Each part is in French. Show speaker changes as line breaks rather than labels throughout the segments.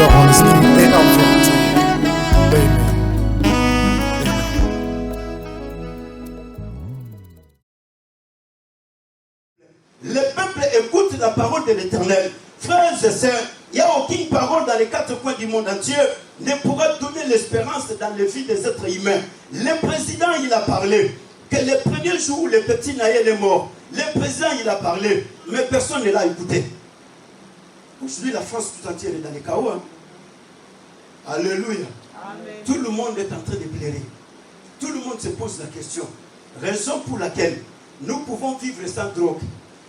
your Holy Spirit, lay down for us. Amen.
Le peuple écoute la parole de l'Éternel. Frères et sœurs, il n'y a aucune parole dans les quatre coins du monde entier ne pourra donner l'espérance dans les vies des êtres humains. Le président, il a parlé que le premier jour où le petit Naël est mort, le président, il a parlé, mais personne ne l'a écouté. Aujourd'hui, la France tout entière est dans les chaos. Hein? Alléluia. Amen. Tout le monde est en train de pleurer. Tout le monde se pose la question. Raison pour laquelle nous pouvons vivre sans drogue.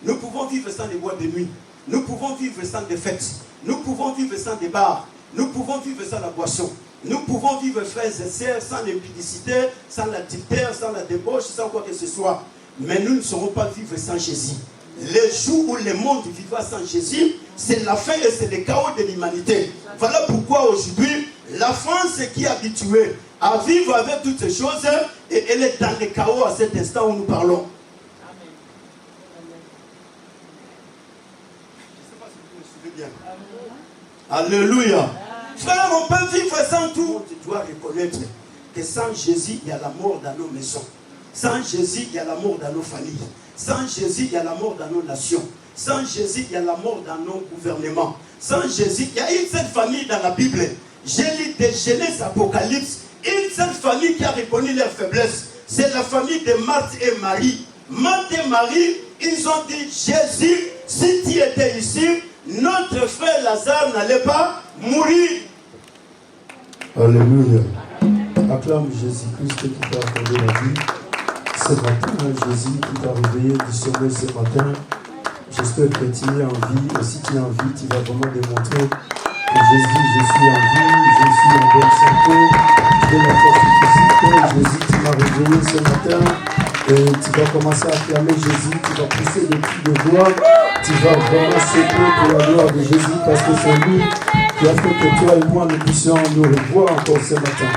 Nous pouvons vivre sans les boîtes de nuit. Nous pouvons vivre sans des fêtes. Nous pouvons vivre sans des bars. Nous pouvons vivre sans la boisson. Nous pouvons vivre, frères et sœurs, sans l'impudicité, sans l'adultère, sans la débauche, sans quoi que ce soit. Mais nous ne saurons pas vivre sans Jésus. Le jour où le monde vivra sans Jésus, c'est la fin et c'est le chaos de l'humanité. Voilà pourquoi aujourd'hui, la France qui est habituée à vivre avec toutes ces choses, et elle est dans le chaos à cet instant où nous parlons. Alléluia. Frère, on peut vivre sans tout. Tu dois reconnaître que sans Jésus, il y a la mort dans nos maisons. Sans Jésus, il y a la mort dans nos familles. Sans Jésus, il y a la mort dans nos nations. Sans Jésus, il y a la mort dans nos gouvernements. Sans Jésus, il y a une seule famille dans la Bible. J'ai lu de Genèse, Apocalypse. Une seule famille qui a reconnu leur faiblesse. C'est la famille de Marthe et Marie. Marthe et Marie, ils ont dit, Jésus, si tu étais ici, notre frère Lazare n'allait pas mourir.
Alléluia. Acclame Jésus-Christ qui t'a accordé la vie. Ce matin, Jésus qui t'a réveillé du sommeil ce matin. J'espère que tu es en vie. Et si tu es en vie, tu vas vraiment démontrer que Jésus, je suis en vie, je suis en bonne santé, j'ai la force physique. Jésus, tu m'as réveillé ce matin. Et tu vas commencer à acclamer Jésus, tu vas pousser des cris de gloire, tu vas vraiment sauter pour la gloire de Jésus parce que c'est lui qui a fait que toi et moi nous puissions nous revoir encore ce matin.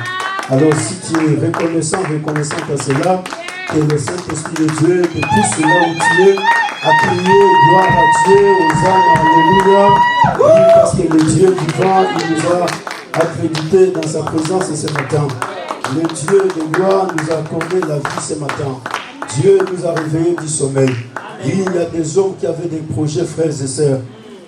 Alors si tu es reconnaissant à cela, que le Saint-Esprit de Dieu te pousse là où tu es, à crier gloire à Dieu, aux âmes, alléluia, oui, parce que le Dieu vivant, il nous a accrédité dans sa présence ce matin. Le Dieu de gloire nous a accordé la vie ce matin. Dieu nous a réveillés du sommeil. Il y a des hommes qui avaient des projets, frères et sœurs,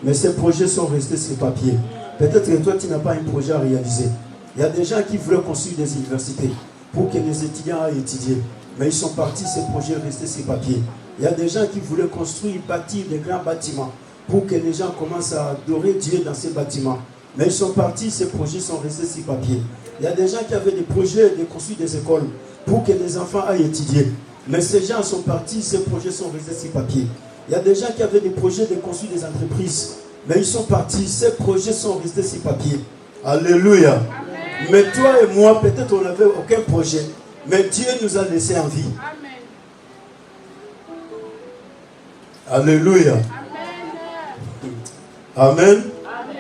mais ces projets sont restés sur papier. Peut-être que toi, tu n'as pas un projet à réaliser. Il y a des gens qui voulaient construire des universités pour que les étudiants aillent étudier, mais ils sont partis, ces projets restés sur papier. Il y a des gens qui voulaient construire, bâtir des grands bâtiments pour que les gens commencent à adorer Dieu dans ces bâtiments. Mais ils sont partis, ces projets sont restés sur papier. Il y a des gens qui avaient des projets de construire des écoles pour que les enfants aillent étudier. Mais ces gens sont partis, ces projets sont restés sur papier. Il y a des gens qui avaient des projets de construire des entreprises. Mais ils sont partis, ces projets sont restés sur papier. Alléluia. Amen. Mais toi et moi, peut-être on n'avait aucun projet. Mais Dieu nous a laissés en vie. Amen. Alléluia. Amen. Amen.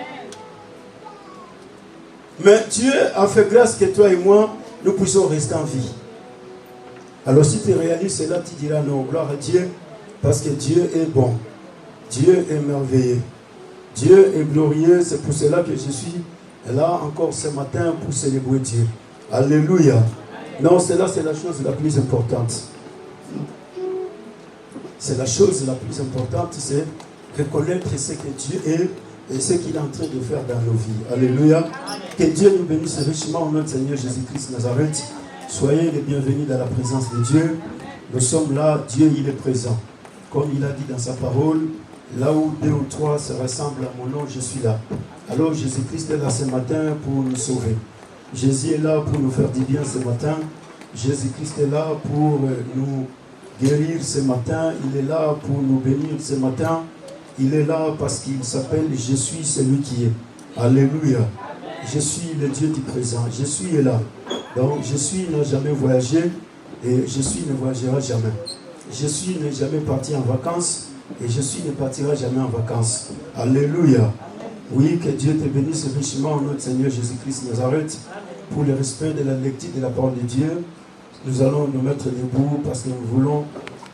Mais Dieu a fait grâce que toi et moi, nous puissions rester en vie. Alors si tu réalises cela, tu diras non, gloire à Dieu, parce que Dieu est bon. Dieu est merveilleux. Dieu est glorieux. C'est pour cela que je suis là encore ce matin pour célébrer Dieu. Alléluia. Non, cela c'est la chose la plus importante. C'est la chose la plus importante, c'est reconnaître ce que Dieu est et ce qu'il est en train de faire dans nos vies. Alléluia. Que Dieu nous bénisse richement au nom de Seigneur Jésus-Christ Nazareth. Soyez les bienvenus dans la présence de Dieu. Nous sommes là, Dieu il est présent. Comme il a dit dans sa parole, là où 2 ou 3 se rassemblent à mon nom, je suis là. Alors Jésus-Christ est là ce matin pour nous sauver. Jésus est là pour nous faire du bien ce matin. Jésus-Christ est là pour nous guérir ce matin. Il est là pour nous bénir ce matin. Il est là parce qu'il s'appelle « Je suis celui qui est ». Alléluia. Je suis le Dieu du présent. Je suis là. Donc, je suis n'a jamais voyagé et je suis ne voyagera jamais. Je suis n'est jamais parti en vacances et je suis ne partira jamais en vacances. Alléluia. Oui, que Dieu te bénisse richement au nom de Seigneur Jésus-Christ Nazareth. Pour le respect de la lecture de la parole de Dieu, nous allons nous mettre debout parce que nous voulons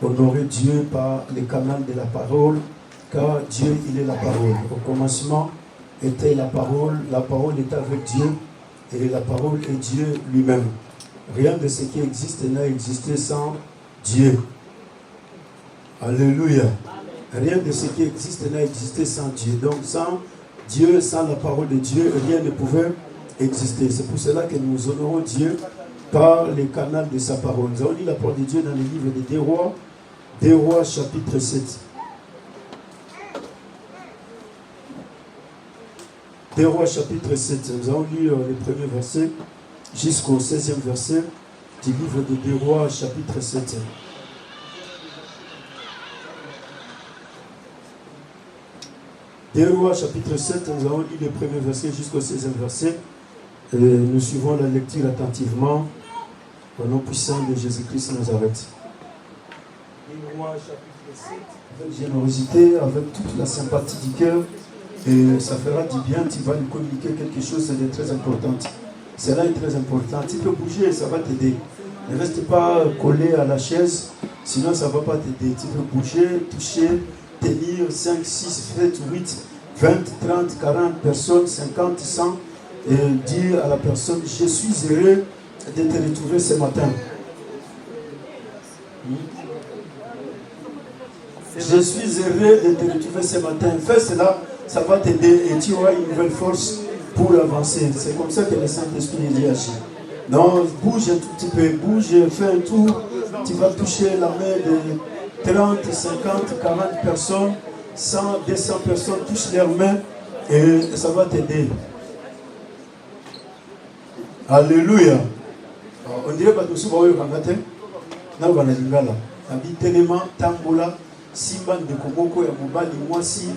honorer Dieu par les canaux de la parole, car Dieu, il est la parole. Au commencement était la parole était avec Dieu, et la parole est Dieu lui-même. Rien de ce qui existe n'a existé sans Dieu. Alléluia. Rien de ce qui existe n'a existé sans Dieu. Donc sans Dieu, sans la parole de Dieu, rien ne pouvait exister. C'est pour cela que nous honorons Dieu par les canaux de sa parole. Nous avons lu la parole de Dieu dans le livre des Rois chapitre 7. Des Rois chapitre 7. Nous avons lu les premiers versets jusqu'au 16e verset du livre des Rois chapitre 7. Des Rois chapitre 7, nous avons lu les premiers versets jusqu'au 16e verset. Et nous suivons la lecture attentivement au nom puissant de Jésus-Christ Nazareth. Des Rois chapitre 7, avec générosité, avec toute la sympathie du cœur, et ça fera du bien, tu vas lui communiquer quelque chose de très important. Cela est très important. Tu peux bouger, ça va t'aider. Ne reste pas collé à la chaise, sinon ça ne va pas t'aider. Tu peux bouger, toucher, tenir 5, 6, 7, 8, 20, 30, 40 personnes, 50, 100 et dire à la personne, je suis heureux de te retrouver ce matin. Je suis heureux de te retrouver ce matin. Fais cela, ça va t'aider et tu auras une nouvelle force pour avancer. C'est comme ça que le Saint-Esprit dit agir. Non, bouge un tout petit peu, bouge, fais un tour. Tu vas toucher la main de 30, 50, 40 personnes, 100, 200 personnes, touche leurs mains et ça va t'aider. Alléluia. On dirait pas tout ça, on va matin. Là, on va lingala. Habituellement, tambola, simban de komoko ya mobali mwasi,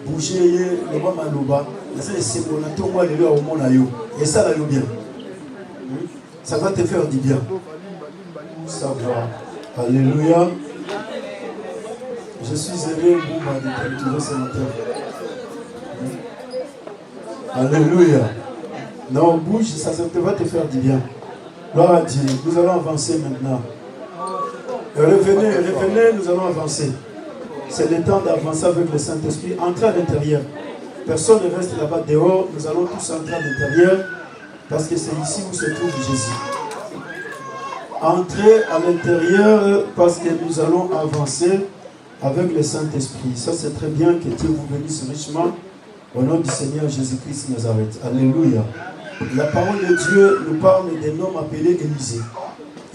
bouger le bas maloba. C'est bon, on tombe le au monde ayo. Et ça va bien. Ça va te faire du bien. Ça va. Alléluia. Je suis heureux de te retrouver ce matin. Alléluia. Non, bouge, ça va te faire du bien. Gloire à Dieu. Nous allons avancer maintenant. Revenez, nous allons avancer. C'est le temps d'avancer avec le Saint-Esprit. Entrez à l'intérieur. Personne ne reste là-bas dehors. Nous allons tous entrer à l'intérieur parce que c'est ici où se trouve Jésus. Entrez à l'intérieur parce que nous allons avancer avec le Saint-Esprit. Ça, c'est très bien. Que Dieu vous bénisse richement au nom du Seigneur Jésus-Christ Nazareth. Alléluia. La parole de Dieu nous parle d'un homme appelé Élisée.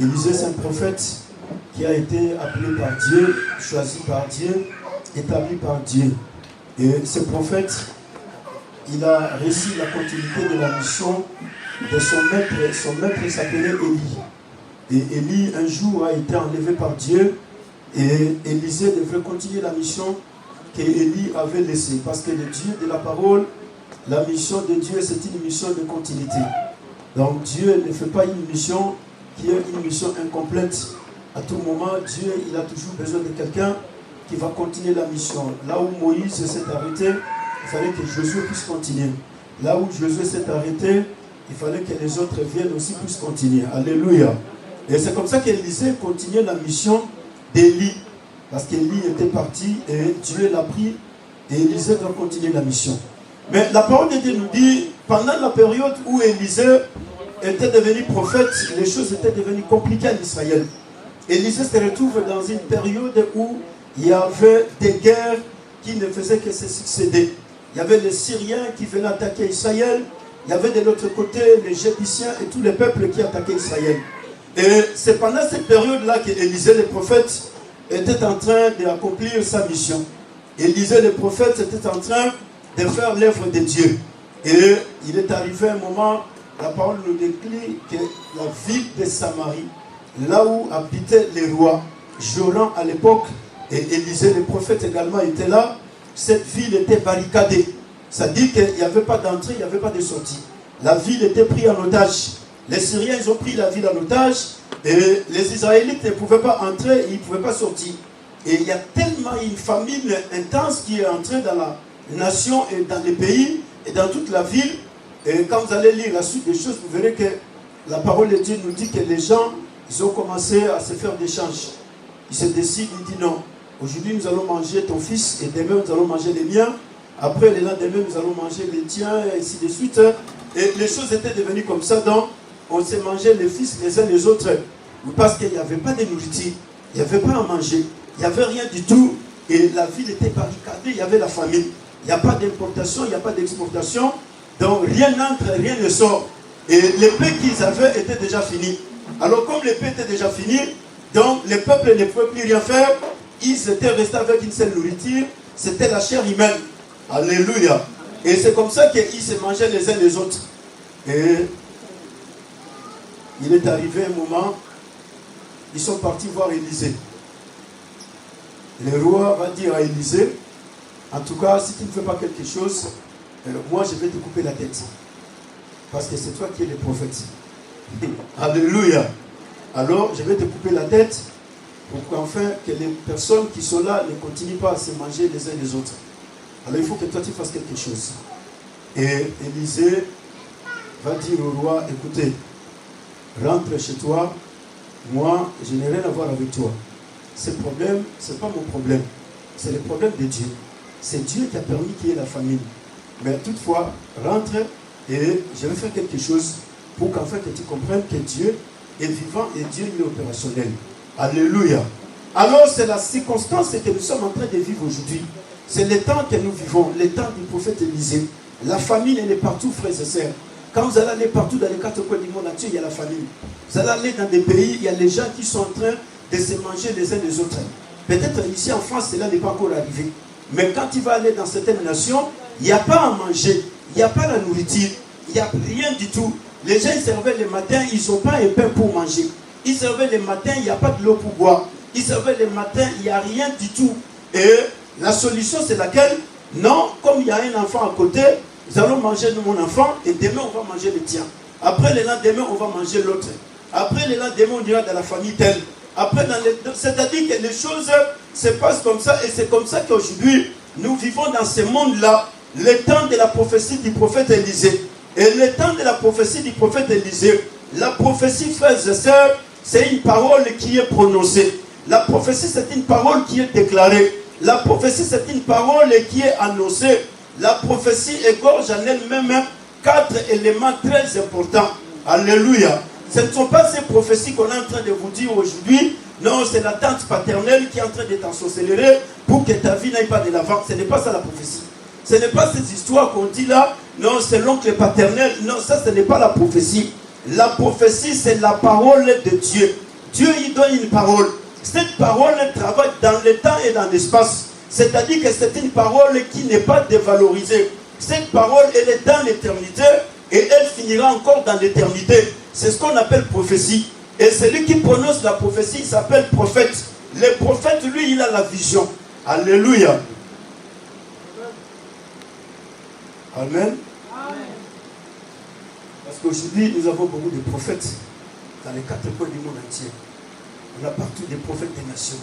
Élisée, c'est un prophète qui a été appelé par Dieu, choisi par Dieu, établi par Dieu. Et ce prophète, il a réussi la continuité de la mission de son maître. Son maître s'appelait Élie. Et Élie, un jour, a été enlevé par Dieu. Et Élisée devait continuer la mission qu'Élie avait laissée. Parce que le Dieu de la parole, la mission de Dieu, c'est une mission de continuité. Donc Dieu ne fait pas une mission qui est une mission incomplète. À tout moment, Dieu, il a toujours besoin de quelqu'un qui va continuer la mission. Là où Moïse s'est arrêté, il fallait que Josué puisse continuer. Là où Josué s'est arrêté, il fallait que les autres viennent aussi puissent continuer. Alléluia. Et c'est comme ça qu'Élisée continuait la mission d'Élie. Parce qu'Élie était parti et Dieu l'a pris et Élisée doit continuer la mission. Mais la parole de Dieu nous dit, pendant la période où Élisée était devenu prophète, les choses étaient devenues compliquées en Israël. Élisée se retrouve dans une période où il y avait des guerres qui ne faisaient que se succéder. Il y avait les Syriens qui venaient attaquer Israël. Il y avait de l'autre côté les Jébusiens et tous les peuples qui attaquaient Israël. Et c'est pendant cette période-là qu'Élisée le prophète était en train d'accomplir sa mission. Élisée le prophète était en train de faire l'œuvre de Dieu. Et il est arrivé un moment, la parole nous décrit que la ville de Samarie, là où habitaient les rois, Joram à l'époque, et Élisée le prophète également était là, cette ville était barricadée. Ça dit qu'il n'y avait pas d'entrée, il n'y avait pas de sortie. La ville était prise en otage. Les Syriens, ils ont pris la ville en otage, et les Israélites ne pouvaient pas entrer, ils ne pouvaient pas sortir. Et il y a tellement une famine intense qui est entrée dans la nation et dans les pays et dans toute la ville. Et quand vous allez lire la suite des choses, vous verrez que la parole de Dieu nous dit que les gens, ils ont commencé à se faire des échanges. Ils se décident, ils disent non, aujourd'hui nous allons manger ton fils et demain nous allons manger les miens.
Après, le lendemain, nous allons manger les tiens, et ainsi de suite. Et les choses étaient devenues comme ça, donc on s'est mangé les fils les uns les autres. Parce qu'il n'y avait pas de nourriture, il n'y avait pas à manger, il n'y avait rien du tout. Et la ville était barricadée, il y avait la famine. Il n'y a pas d'importation, il n'y a pas d'exportation. Donc rien n'entre, rien ne sort. Et l'épée qu'ils avaient était déjà finie. Alors comme l'épée était déjà finie, donc les peuples ne pouvaient plus rien faire. Ils étaient restés avec une seule nourriture, c'était la chair humaine. Alléluia. Et c'est comme ça qu'ils se mangeaient les uns les autres. Et il est arrivé un moment, ils sont partis voir Élisée. Le roi va dire à Élisée, en tout cas, si tu ne fais pas quelque chose, moi je vais te couper la tête. Parce que c'est toi qui es le prophète. Alléluia. Alors, je vais te couper la tête pour qu'enfin, que les personnes qui sont là ne continuent pas à se manger les uns les autres. Alors, il faut que toi, tu fasses quelque chose. Et Élisée va dire au roi, écoutez, rentre chez toi, moi, je n'ai rien à voir avec toi. Ce problème, ce n'est pas mon problème. C'est le problème de Dieu. C'est Dieu qui a permis qu'il y ait la famine. Mais toutefois, rentre et je vais faire quelque chose pour qu'enfin que tu comprennes que Dieu est vivant et Dieu il est opérationnel. Alléluia. Alors c'est la circonstance que nous sommes en train de vivre aujourd'hui. C'est le temps que nous vivons, le temps du prophète Élisée. La famine elle est partout, frères et sœurs. Quand vous allez aller partout dans les quatre coins du monde entier, il y a la famine. Vous allez aller dans des pays, il y a les gens qui sont en train de se manger les uns les autres. Peut-être ici en France, cela n'est pas encore arrivé. Mais quand tu vas aller dans certaines nations, il n'y a pas à manger, il n'y a pas la nourriture, il n'y a rien du tout. Les gens ils servaient le matin, ils n'ont pas un pain pour manger. Ils servaient le matin, il n'y a pas de l'eau pour boire. Ils servaient le matin, il n'y a rien du tout. Et la solution c'est laquelle? Non, comme il y a un enfant à côté, nous allons manger mon enfant et demain on va manger le tien. Après le lendemain on va manger l'autre. Après le lendemain on ira dans la famille telle. Après, c'est-à-dire que les choses se passent comme ça et c'est comme ça qu'aujourd'hui nous vivons dans ce monde-là, le temps de la prophétie du prophète Élisée. Et le temps de la prophétie du prophète Élisée, la prophétie, frères et sœurs, c'est une parole qui est prononcée. La prophétie, c'est une parole qui est déclarée. La prophétie, c'est une parole qui est annoncée. La prophétie égorge en elle-même 4 éléments très importants. Alléluia. Ce ne sont pas ces prophéties qu'on est en train de vous dire aujourd'hui. Non, c'est la tante paternelle qui est en train de t'ensorceler pour que ta vie n'aille pas de l'avant. Ce n'est pas ça la prophétie. Ce n'est pas ces histoires qu'on dit là. Non, c'est l'oncle paternel. Non, ça, ce n'est pas la prophétie. La prophétie, c'est la parole de Dieu. Dieu, il donne une parole. Cette parole travaille dans le temps et dans l'espace. C'est-à-dire que c'est une parole qui n'est pas dévalorisée. Cette parole, elle est dans l'éternité et elle finira encore dans l'éternité. C'est ce qu'on appelle prophétie. Et celui qui prononce la prophétie, il s'appelle prophète. Le prophète, lui, il a la vision. Alléluia. Amen. Parce qu'aujourd'hui, nous avons beaucoup de prophètes dans les 4 coins du monde entier. On a partout des prophètes des nations.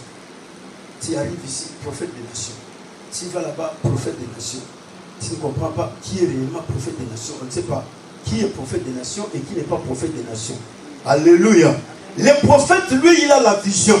Tu arrives ici, prophète des nations. Tu vas là-bas, prophète des nations. Tu ne comprends pas qui est réellement prophète des nations. On ne sait pas qui est prophète des nations et qui n'est pas prophète des nations. Alléluia. Le prophète, lui, il a la vision.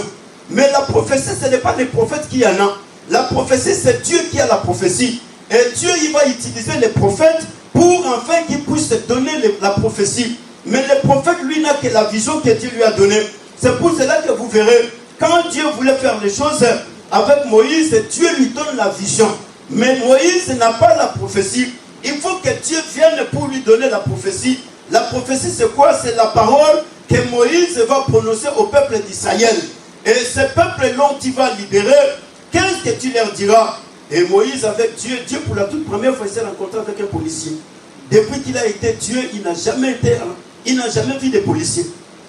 Mais la prophétie, ce n'est pas les prophètes qui en ont. La prophétie, c'est Dieu qui a la prophétie. Et Dieu, il va utiliser les prophètes pour enfin qu'ils puissent donner la prophétie. Mais le prophète, lui, n'a que la vision que Dieu lui a donnée. C'est pour cela que vous verrez, quand Dieu voulait faire les choses avec Moïse, Dieu lui donne la vision. Mais Moïse n'a pas la prophétie. Il faut que Dieu vienne pour lui donner la prophétie. La prophétie, c'est quoi? C'est la parole que Moïse va prononcer au peuple d'Israël. Et ce peuple dont tu vas libérer, qu'est-ce que tu leur diras? Et Moïse avec Dieu, Dieu pour la toute première fois, il s'est rencontré avec un policier. Depuis qu'il a été Dieu, il n'a jamais vu de policier.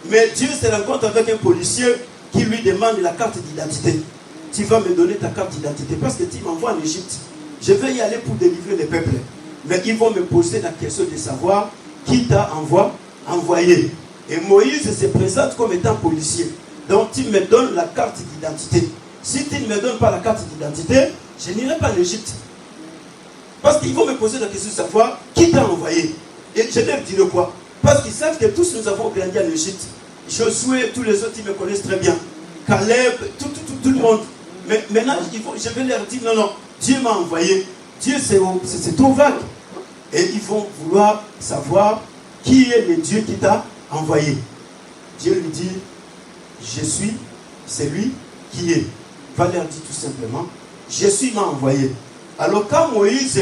Mais Dieu se rencontre avec un policier qui lui demande la carte d'identité. Tu vas me donner ta carte d'identité parce que tu m'envoies en Égypte. Je vais y aller pour délivrer les peuples. Mais ils vont me poser la question de savoir qui t'a envoyé. Et Moïse se présente comme étant policier. Donc tu me donnes la carte d'identité. Si tu ne me donnes pas la carte d'identité, je n'irai pas en Égypte. Parce qu'ils vont me poser la question de savoir qui t'a envoyé. Et je leur dirai quoi? Parce qu'ils savent que tous nous avons grandi en Égypte. Josué, tous les autres, ils me connaissent très bien. Caleb, tout le monde. Mais maintenant, je vais leur dire, non, Dieu m'a envoyé. Dieu, c'est trop vague. Et ils vont vouloir savoir qui est le Dieu qui t'a envoyé. Dieu lui dit, je suis celui qui est. Va leur dire tout simplement, je suis m'a envoyé. Alors quand Moïse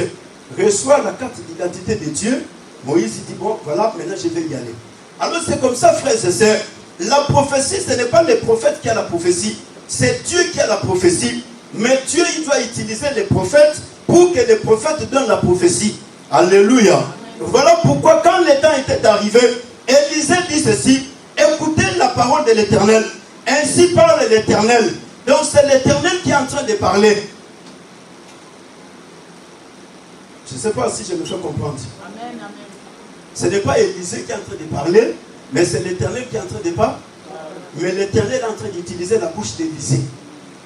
reçoit la carte d'identité de Dieu, Moïse dit, bon, voilà, maintenant je vais y aller. Alors c'est comme ça, frères et sœurs, la prophétie, ce n'est pas le prophète qui a la prophétie, c'est Dieu qui a la prophétie. Mais Dieu, il doit utiliser les prophètes pour que les prophètes donnent la prophétie. Alléluia. Amen. Voilà pourquoi quand le temps était arrivé, Élisée dit ceci, écoutez la parole de l'Éternel. Ainsi parle l'Éternel. Donc c'est l'Éternel qui est en train de parler. Je ne sais pas si je me fais comprendre. Amen, amen. Ce n'est pas Élisée qui est en train de parler, mais c'est l'Éternel qui est en train de parler. Mais l'Éternel est en train d'utiliser la bouche d'Élisée.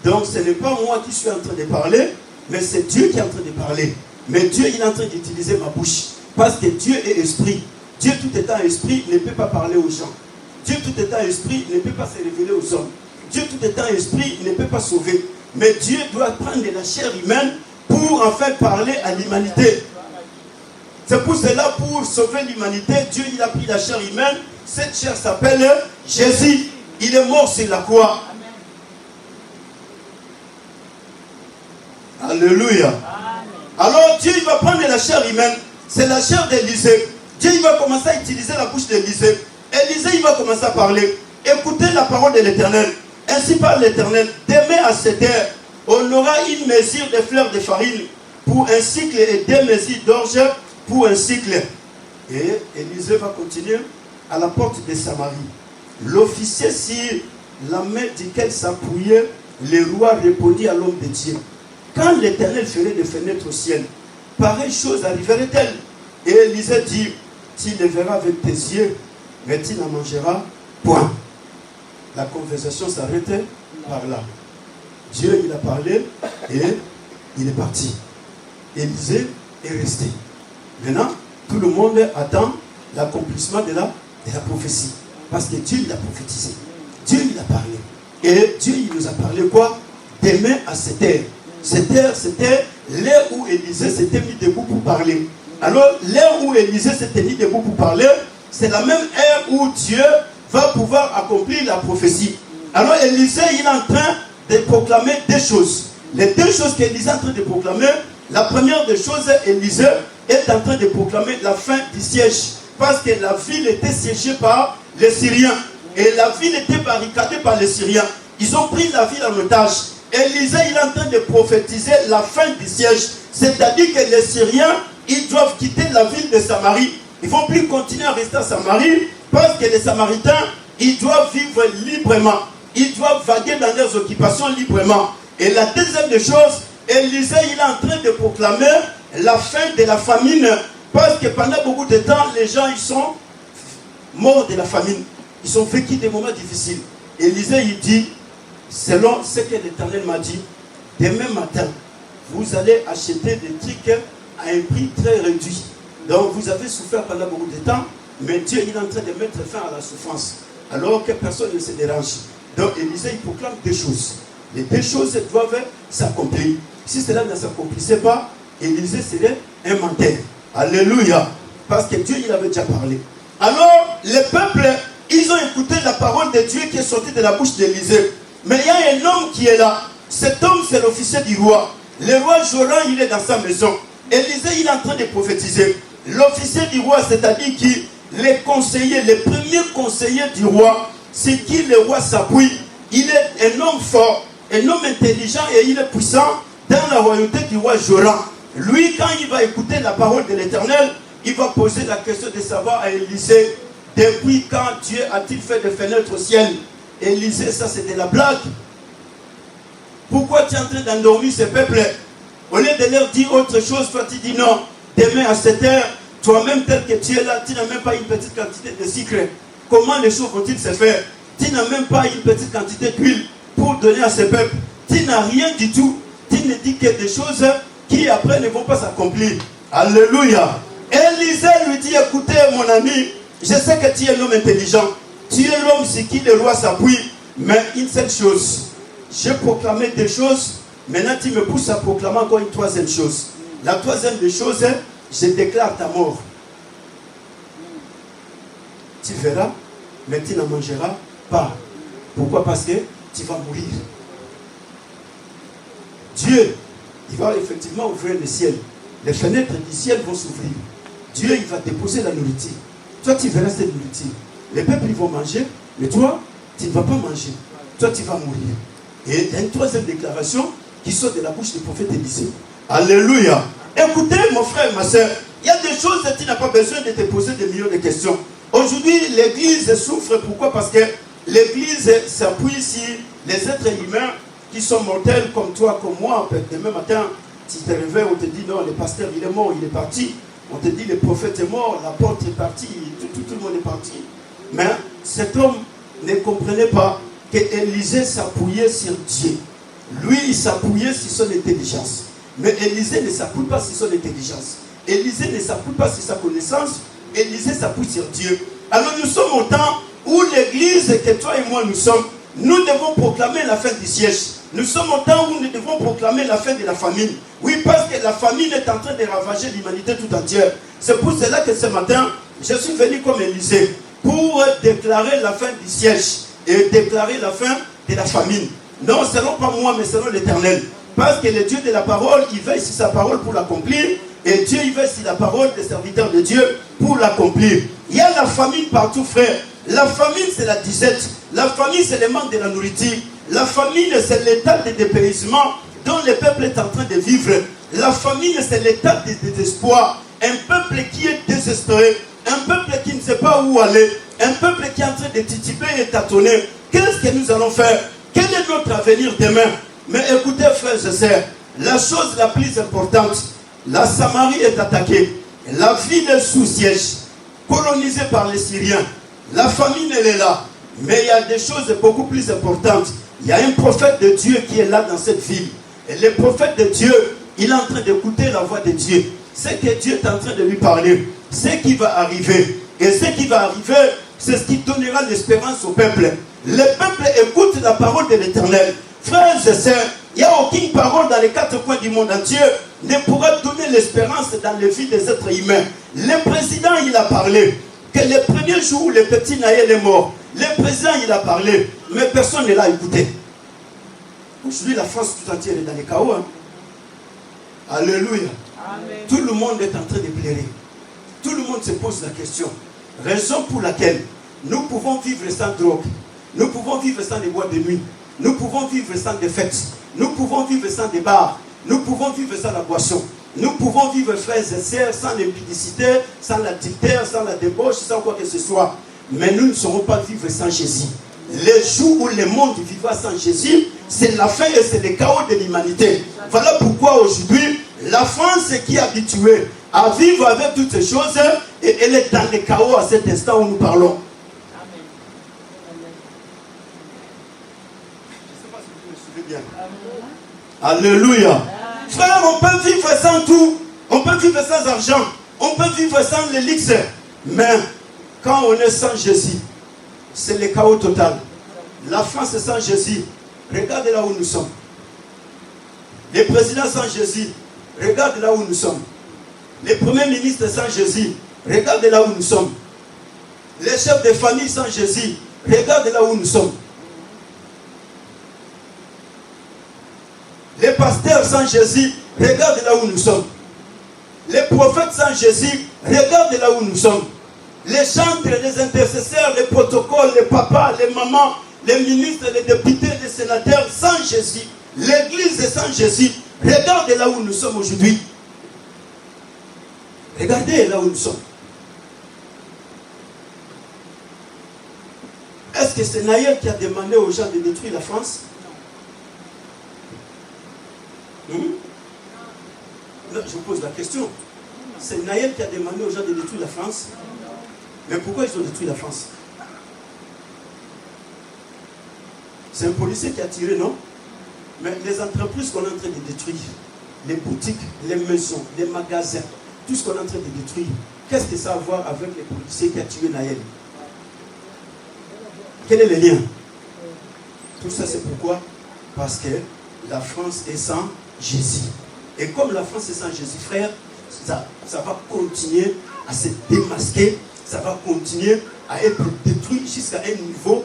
Donc ce n'est pas moi qui suis en train de parler, mais c'est Dieu qui est en train de parler. Mais Dieu, il est en train d'utiliser ma bouche. Parce que Dieu est esprit. Dieu tout étant esprit ne peut pas parler aux gens. Dieu tout étant esprit ne peut pas se révéler aux hommes. Dieu tout étant esprit ne peut pas sauver. Mais Dieu doit prendre la chair humaine pour enfin parler à l'humanité. C'est pour cela, pour sauver l'humanité, Dieu il a pris la chair humaine. Cette chair s'appelle Jésus. Il est mort sur la croix. Alléluia. Alors Dieu il va prendre la chair humaine. C'est la chair d'Élisée. Dieu il va commencer à utiliser la bouche d'Élisée. Élisée il va commencer à parler. Écoutez la parole de l'Éternel. Ainsi parle l'Éternel. Demain à cette heure, on aura une mesure de fleurs de farine pour un cycle et 2 mesures d'orge pour un cycle. Et Élisée va continuer à la porte de Samarie. L'officier sur la main duquel s'appuyait le roi répondit à l'homme de Dieu. Quand l'Éternel ferait des fenêtres au ciel, pareille chose arriverait-elle? Et Élisée dit, tu le verras avec tes yeux, mais tu n'en mangeras point. La conversation s'arrêtait par là. Dieu, il a parlé et il est parti. Élisée est resté. Maintenant, tout le monde attend l'accomplissement de la prophétie. Parce que Dieu, il a prophétisé. Dieu, il a parlé. Et Dieu, il nous a parlé quoi? Demain à cette heure. Cette heure, c'était l'heure où Élisée s'était mis debout pour parler. Alors, l'heure où Élisée s'était mis debout pour parler, c'est la même heure où Dieu va pouvoir accomplir la prophétie. Alors, Élisée, il est en train de proclamer 2 choses. Les 2 choses qu'Élisée est en train de proclamer, la première des choses, Élisée est en train de proclamer la fin du siège. Parce que la ville était siégée par les Syriens. Et la ville était barricadée par les Syriens. Ils ont pris la ville en otage. Élisée, il est en train de prophétiser la fin du siège. C'est-à-dire que les Syriens, ils doivent quitter la ville de Samarie. Ils ne vont plus continuer à rester à Samarie parce que les Samaritains, ils doivent vivre librement. Ils doivent vaguer dans leurs occupations librement. Et la deuxième des choses, Élisée, il est en train de proclamer la fin de la famine. Parce que pendant beaucoup de temps, les gens, ils sont morts de la famine. Ils ont vécu des moments difficiles. Élisée, il dit, selon ce que l'Éternel m'a dit, demain matin, vous allez acheter des trucs à un prix très réduit. Donc vous avez souffert pendant beaucoup de temps, mais Dieu il est en train de mettre fin à la souffrance, alors que personne ne se dérange. Donc Élisée il proclame 2 choses. Les 2 choses doivent s'accomplir. Si cela ne s'accomplissait pas, Élisée serait un menteur. Alléluia. Parce que Dieu il avait déjà parlé. Alors le peuple, ils ont écouté la parole de Dieu qui est sortie de la bouche d'Élisée. Mais il y a un homme qui est là. Cet homme, c'est l'officier du roi. Le roi Joram, il est dans sa maison. Élisée, il est en train de prophétiser. L'officier du roi, c'est-à-dire qui, les conseillers, les premiers conseillers du roi, c'est qui le roi s'appuie. Il est un homme fort, un homme intelligent et il est puissant dans la royauté du roi Joram. Lui, quand il va écouter la parole de l'Éternel, il va poser la question de savoir à Élisée, depuis quand Dieu a-t-il fait des fenêtres au ciel? Élisée, ça c'était la blague. Pourquoi tu es en train d'endormir ce peuple? Au lieu de leur dire autre chose, toi tu dis non. Demain à cette heure, toi-même tel que tu es là, tu n'as même pas une petite quantité de sucre. Comment les choses vont-ils se faire? Tu n'as même pas une petite quantité d'huile pour donner à ce peuple. Tu n'as rien du tout. Tu ne dis que des choses qui après ne vont pas s'accomplir. Alléluia. Élisée lui dit, écoutez mon ami, je sais que tu es un homme intelligent. Tu es l'homme sur qui le roi s'appuie. Mais une seule chose. J'ai proclamé 2 choses. Maintenant tu me pousses à proclamer encore une 3e chose. La troisième des choses, je déclare ta mort. Tu verras, mais tu n'en mangeras pas. Pourquoi? Parce que tu vas mourir. Dieu, il va effectivement ouvrir le ciel. Les fenêtres du ciel vont s'ouvrir. Dieu, il va déposer la nourriture. Toi, tu verras cette nourriture. Les peuples, ils vont manger, mais toi, tu ne vas pas manger. Toi, tu vas mourir. Et il y a une troisième déclaration qui sort de la bouche du prophète Élisée. Alléluia. Écoutez, mon frère, ma soeur, il y a des choses que tu n'as pas besoin de te poser des millions de questions. Aujourd'hui, l'Église souffre. Pourquoi? Parce que l'Église s'appuie sur les êtres humains qui sont mortels comme toi, comme moi. Demain matin, tu te réveilles, on te dit non, le pasteur il est mort, il est parti. On te dit le prophète est mort, l'apôtre est parti, tout le monde est parti. Mais cet homme ne comprenait pas qu'Élisée s'appuyait sur Dieu. Lui, il s'appuyait sur son intelligence. Mais Élisée ne s'appuie pas sur son intelligence. Élisée ne s'appuie pas sur sa connaissance. Élisée s'appuie sur Dieu. Alors nous sommes au temps où l'Église que toi et moi nous sommes, nous devons proclamer la fin du siège. Nous sommes au temps où nous devons proclamer la fin de la famine. Oui, parce que la famine est en train de ravager l'humanité tout entière. C'est pour cela que ce matin, je suis venu comme Élisée pour déclarer la fin du siège et déclarer la fin de la famine. Non, ce n'est pas moi, mais selon l'Éternel. Parce que le Dieu de la parole, il veille sur sa parole pour l'accomplir. Et Dieu, il veille sur la parole des serviteurs de Dieu pour l'accomplir. Il y a la famine partout, frère. La famine, c'est la disette. La famine, c'est le manque de la nourriture. La famine, c'est l'état de dépaysement dont le peuple est en train de vivre. La famine, c'est l'état de désespoir. Un peuple qui est désespéré. Un peuple qui ne sait pas où aller. Un peuple qui est en train de tituber et tâtonner. Qu'est-ce que nous allons faire? Quel est notre avenir demain? Mais écoutez, frères et sœurs, la chose la plus importante, la Samarie est attaquée. La ville est sous siège, colonisée par les Syriens. La famine, elle est là. Mais il y a des choses beaucoup plus importantes. Il y a un prophète de Dieu qui est là dans cette ville. Et le prophète de Dieu, il est en train d'écouter la voix de Dieu. C'est que Dieu est en train de lui parler. C'est qui va arriver. Et ce qui va arriver, c'est ce qui donnera l'espérance au peuple. Le peuple écoute la parole de l'Éternel. Frères et sœurs, il n'y a aucune parole dans les quatre coins du monde entier ne pourra donner l'espérance dans les vies des êtres humains. Le président, il a parlé que le premier jour où le petit Naël est mort, le président, il a parlé, mais personne ne l'a écouté. Aujourd'hui, la France tout entière est dans les chaos. Hein? Alléluia. Amen. Tout le monde est en train de pleurer. Tout le monde se pose la question. Raison pour laquelle nous pouvons vivre sans drogue. Nous pouvons vivre sans les boîtes de nuit. Nous pouvons vivre sans des fêtes. Nous pouvons vivre sans des bars. Nous pouvons vivre sans la boisson. Nous pouvons vivre, frères et sœurs, sans l'impudicité, sans l'adultère, sans la débauche, sans quoi que ce soit. Mais nous ne saurons pas vivre sans Jésus. Les jours où le monde vivra sans Jésus, c'est la fin et c'est le chaos de l'humanité. Voilà pourquoi aujourd'hui, la France qui est habituée à vivre avec toutes ces choses, et elle est dans le chaos à cet instant où nous parlons. Bien. Alléluia. Frère, on peut vivre sans tout. On peut vivre sans argent. On peut vivre sans l'élixir. Mais quand on est sans Jésus, c'est le chaos total. La France sans Jésus, regarde là où nous sommes. Les présidents sans Jésus, regarde là où nous sommes. Les premiers ministres sans Jésus, regarde là où nous sommes. Les chefs de famille sans Jésus, regarde là où nous sommes. Les pasteurs sans Jésus, regarde là où nous sommes. Les prophètes sans Jésus, regarde là où nous sommes. Les chantres, les intercesseurs, les protocoles, les papas, les mamans, les ministres, les députés, les sénateurs sans Jésus. L'église sans Jésus, regarde là où nous sommes aujourd'hui. Regardez là où nous sommes. Est-ce que c'est Naël qui a demandé aux gens de détruire la France? Non, je vous pose la question. C'est Naël qui a demandé aux gens de détruire la France. Mais pourquoi ils ont détruit la France? C'est un policier qui a tiré, non? Mais les entreprises qu'on est en train de détruire, les boutiques, les maisons, les magasins, tout ce qu'on est en train de détruire, qu'est-ce que ça a à voir avec les policiers qui a tué Naël? Quel est le lien? Tout ça, c'est pourquoi? Parce que la France est sans Jésus. Et comme la France est sans Jésus, frère, ça va continuer à se démasquer, ça va continuer à être détruit jusqu'à un niveau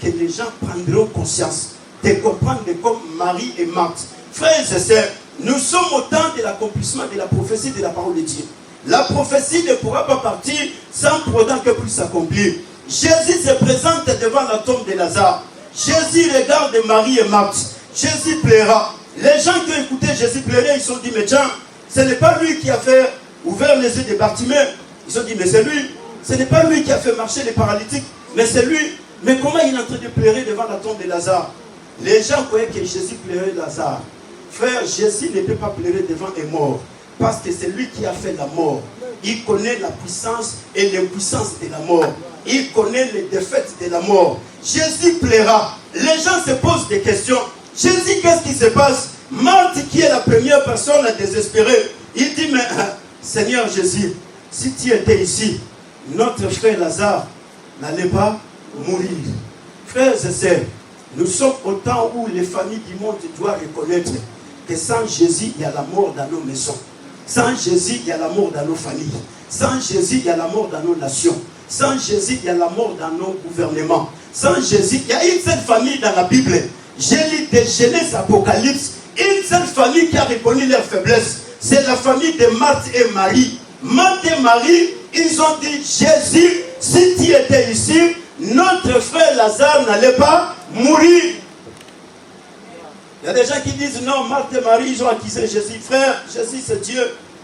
que les gens prendront conscience de comprendre comme Marie et Marthe. Frères et sœurs, nous sommes au temps de l'accomplissement de la prophétie de la parole de Dieu. La prophétie ne pourra pas partir sans pour autant que puisse s'accomplir. Jésus se présente devant la tombe de Lazare. Jésus regarde Marie et Marthe. Jésus plaira. Les gens qui ont écouté Jésus pleurer, ils se sont dit, mais tiens, ce n'est pas lui qui a fait ouvert les yeux des Bartimée. Ils se sont dit, mais c'est lui. Ce n'est pas lui qui a fait marcher les paralytiques, mais c'est lui. Mais comment il est en train de pleurer devant la tombe de Lazare? Les gens croyaient que Jésus pleurait Lazare. Frère, Jésus ne peut pas pleurer devant un mort, parce que c'est lui qui a fait la mort. Il connaît la puissance et l'impuissance de la mort. Il connaît les défaites de la mort. Jésus plaira. Les gens se posent des questions. Jésus, qu'est-ce qui se passe? Marthe, qui est la première personne à désespérer, il dit, mais Seigneur Jésus, si tu étais ici, notre frère Lazare n'allait pas mourir. Frères et sœurs, nous sommes au temps où les familles du monde doivent reconnaître que sans Jésus, il y a la mort dans nos maisons. Sans Jésus, il y a la mort dans nos familles. Sans Jésus, il y a la mort dans nos nations. Sans Jésus, il y a la mort dans nos gouvernements. Sans Jésus, il y a une seule famille dans la Bible. J'ai lu de Genèse, Apocalypse. Une seule famille qui a reconnu leur faiblesse. C'est la famille de Marthe et Marie. Marthe et Marie, ils ont dit, Jésus, si tu étais ici, notre frère Lazare n'allait pas mourir. Il y a des gens qui disent, non, Marthe et Marie, ils ont accusé Jésus. Frère, Jésus c'est Dieu.